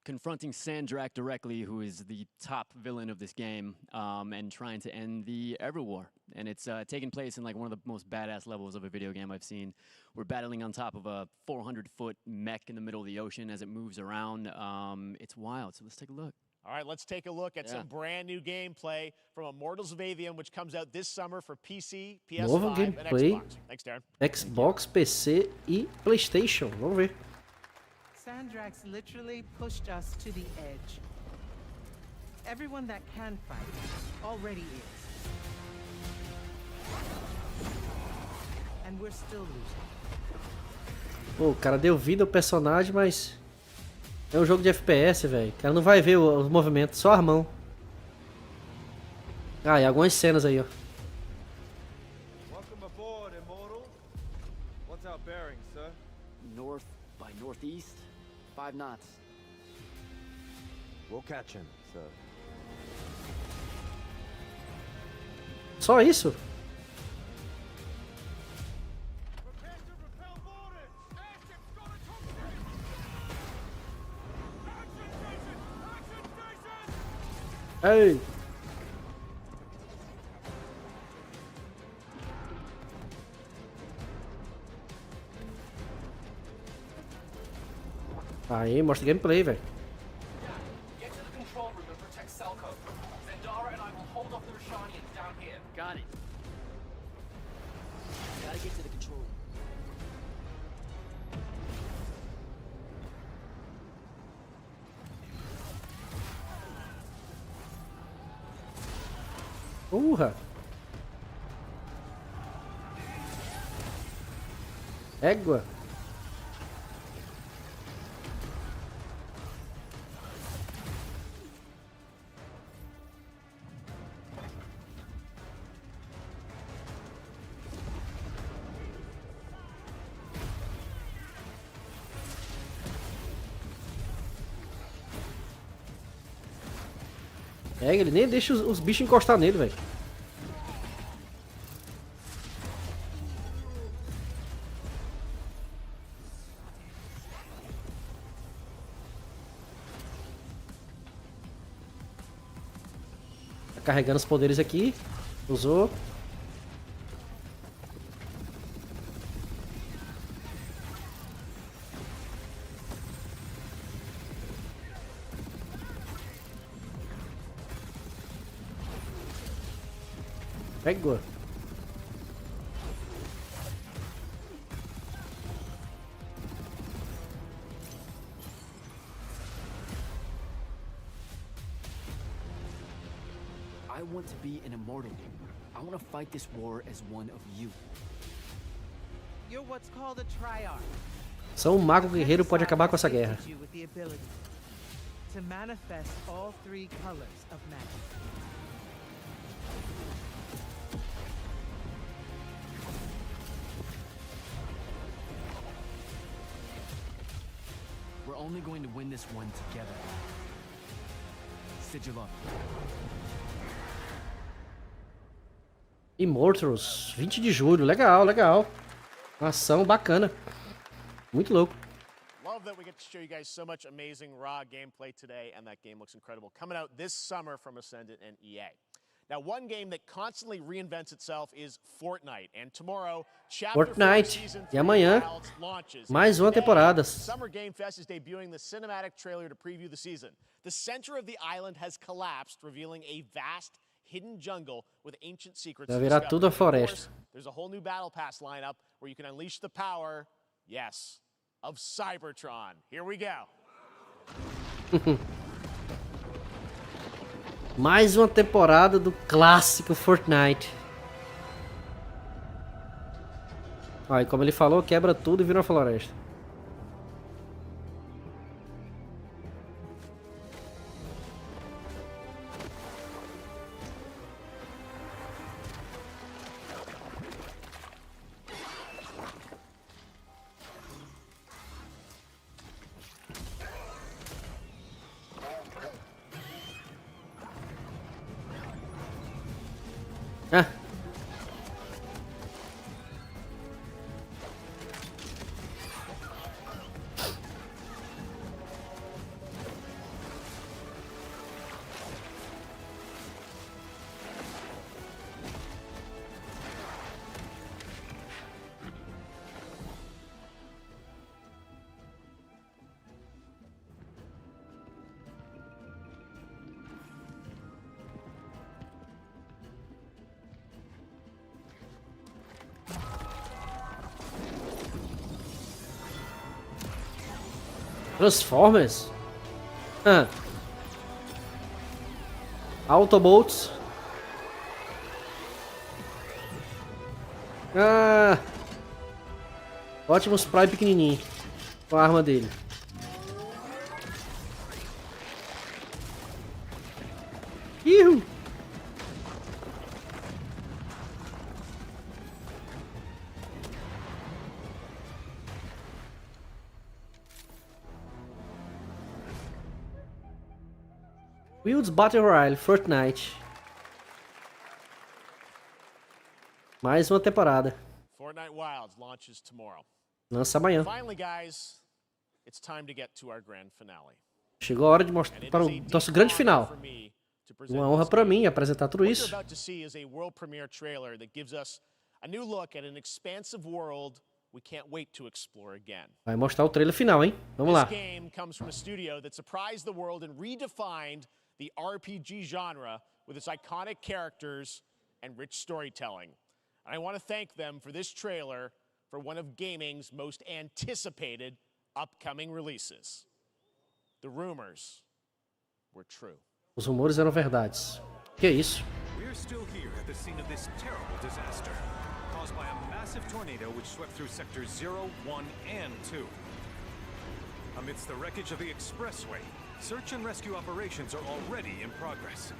confronting Sandrak directly, who is the top villain of this game, and trying to end the Everwar. And it's taking place in like one of the most badass levels of a video game I've seen. We're battling on top of a 400-foot mech in the middle of the ocean as it moves around. It's wild, so let's take a look. All right, let's take a look at some brand new gameplay from Immortals of Avium, which comes out this summer for PC, PS5, Novo and gameplay. Xbox. Thanks, Darren. Xbox, PC e PlayStation. Vamos ver. Sandrax literally pushed us to the edge. Everyone that can fight already is. And we're still losing. Pô, o cara deu vida ao personagem, mas é um jogo de FPS, velho. O cara não vai ver os movimentos, só a mão. Ah, e algumas cenas aí, ó. Welcome aboard, Immortal. What's our bearing, sir? North by northeast, 5 knots. We'll catch him, sir. Só isso? Ei! Aí, mostra gameplay, velho. Got it. Gotta get to the control room. Urra! Égua! É, ele nem deixa os bichos encostar nele, velho. Tá carregando os poderes aqui. Usou. Pegou. I want to be an immortal. I want to fight this war as one of you. You're what's called a triarch. Só um mago guerreiro pode acabar com essa guerra. To manifest all three colors of magic. We're only going to win this one together. Sigil up. Immortals, 20 de julho. Legal, legal. Uma ação bacana. Muito louco. Love that we get to show you guys so much amazing raw gameplay today, and that game looks incredible. Coming out this summer from Ascendant and EA. Now, one game that constantly reinvents itself is Fortnite, and tomorrow, Chapter 4 Fortnite. Season 3 E amanhã, Wilds launches. mais uma temporada. Summer Game Fest is debuting the cinematic trailer to preview the season. The center of the island has collapsed, revealing a vast hidden jungle with ancient secrets. Vai virar tudo a floresta. There's a whole new battle pass lineup where you can unleash the power, yes, of Cybertron. Here we go. Mais uma temporada do clássico Fortnite. Olha, como ele falou, quebra tudo e vira uma floresta. Ah. Transformers? Ah. Autobots? Ah. Ótimos Prime pequenininho. Com a arma dele. Ihu. Wilds Battle Royale, Fortnite. Mais uma temporada. Fortnite Wilds launches tomorrow. Lança amanhã. Finally, guys, it's time to get to our grand finale. Chegou a hora de mostrar para o nosso grande final. to present Uma honra this pra game. mim apresentar tudo What isso. you're about to see is a world premiere trailer that gives us a new look at an expansive world we can't wait to explore again. Vai mostrar o trailer final, hein? Vamos lá. This game comes from a studio that surprised the world and redefined the RPG genre with its iconic characters and rich storytelling. And I want to thank them for this trailer for one of gaming's most anticipated upcoming releases. The rumors were true. Os rumores eram verdades. Que isso? We're still here at the scene of this terrible disaster, caused by a massive tornado which swept through sectors 0, 1, and 2. Amidst the wreckage of the expressway, search and rescue operations are already in progress.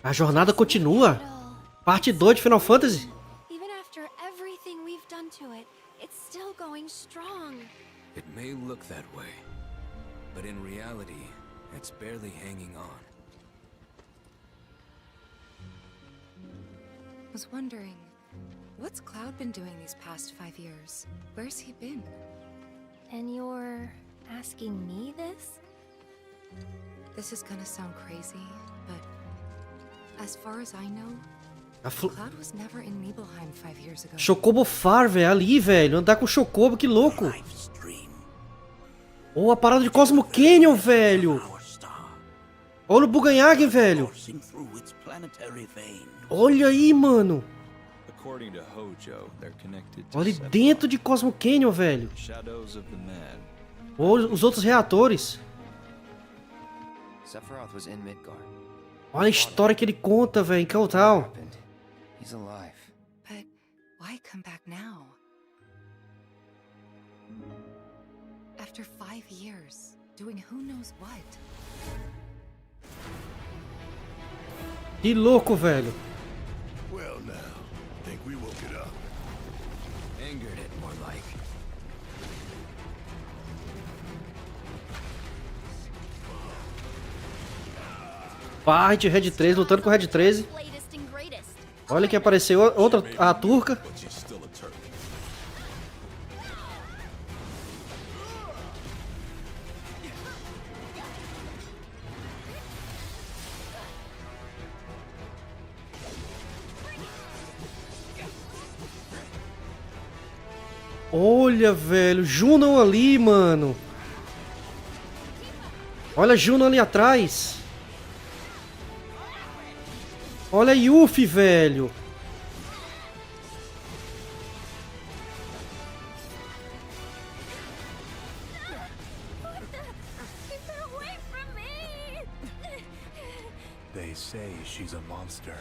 A jornada continua. Parte 2 de Final Fantasy. Even after everything we've done to it, it's still going strong. It may look that way, but in reality, it's barely hanging on. Was wondering, what's Cloud been doing these past 5 years? Where's he been? And you're asking me this? This is gonna sound crazy, but as far as I know, A Cloud was never in Nibelheim 5 years ago. Chocobo Far, velho. Ali, velho. Andar com Chocobo, que louco. Oh, a parada de Cosmo Canyon, velho. Olha o Buganhagen, velho. Olha aí, mano. According to Hojo, they're connected to Olha dentro de Cosmo Canyon, velho. Shadows of the Mad. Olha os outros reatores. Sephiroth was in Midgard. Olha a história que ele conta, velho, em Kautal. He's alive. But why come back now? After 5 years, doing who knows what? Que louco, velho. Well, now, think we woke it up. Angered it, more like. Parte Red 13 lutando com o Red 13. Olha que apareceu outra, a turca. Olha, velho, Junon ali, mano. Olha Junon ali atrás. Olha a Yuffie, velho. They say she's a monster,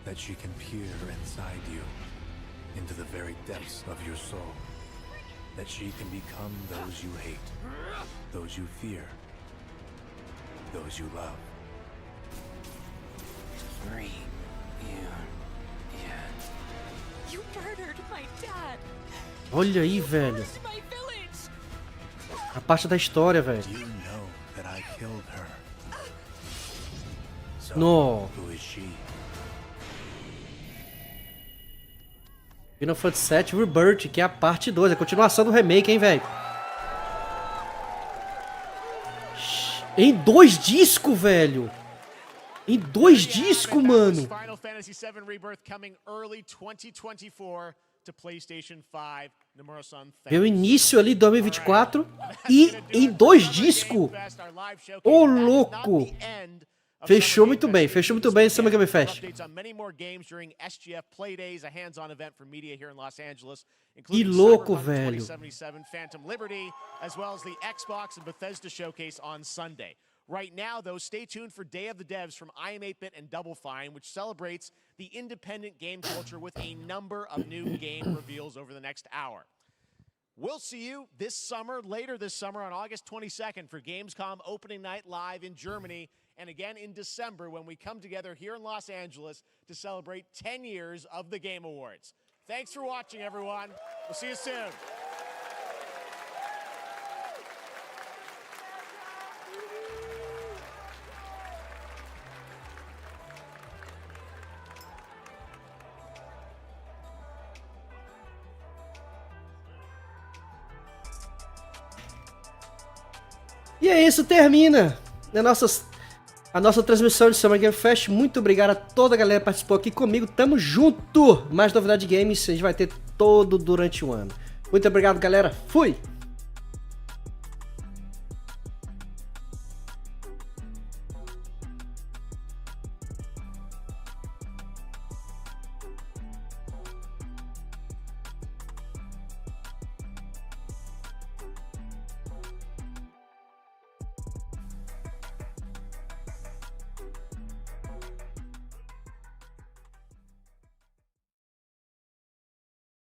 that she can peer inside you, into the very depths of your soul, that she can become those you hate, those you fear, those you love. You murdered my dad. Olha aí, velho. A parte da história, velho. You know that I killed her. So, No. who is she? Final Fantasy VII Rebirth, que é a parte 2, a continuação do remake, hein, velho. Em 2 discos, velho. Em 2 discos, mano. Final Fantasy VII Rebirth coming early 2024 to PlayStation 5. Nomura-san, Veio o início ali de 2024 e em 2 discos. Ô, louco. Fechou muito bem esse Summer Game Fest. Que louco, velho. Phantom Liberty, as well as the Xbox and Bethesda showcase on Sunday. Right now, though, stay tuned for Day of the Devs from IM 8-Bit and Double Fine, which celebrates the independent game culture with a number of new game reveals over the next hour. We'll see you later this summer on August 22nd for Gamescom Opening Night Live in Germany, and again in December when we come together here in Los Angeles to celebrate 10 years of the Game Awards. Thanks for watching, everyone. We'll see you soon. E é isso, termina a nossa transmissão de Summer Game Fest. Muito obrigado a toda a galera que participou aqui comigo. Tamo junto! Mais novidade de games a gente vai ter todo durante o ano. Muito obrigado, galera. Fui!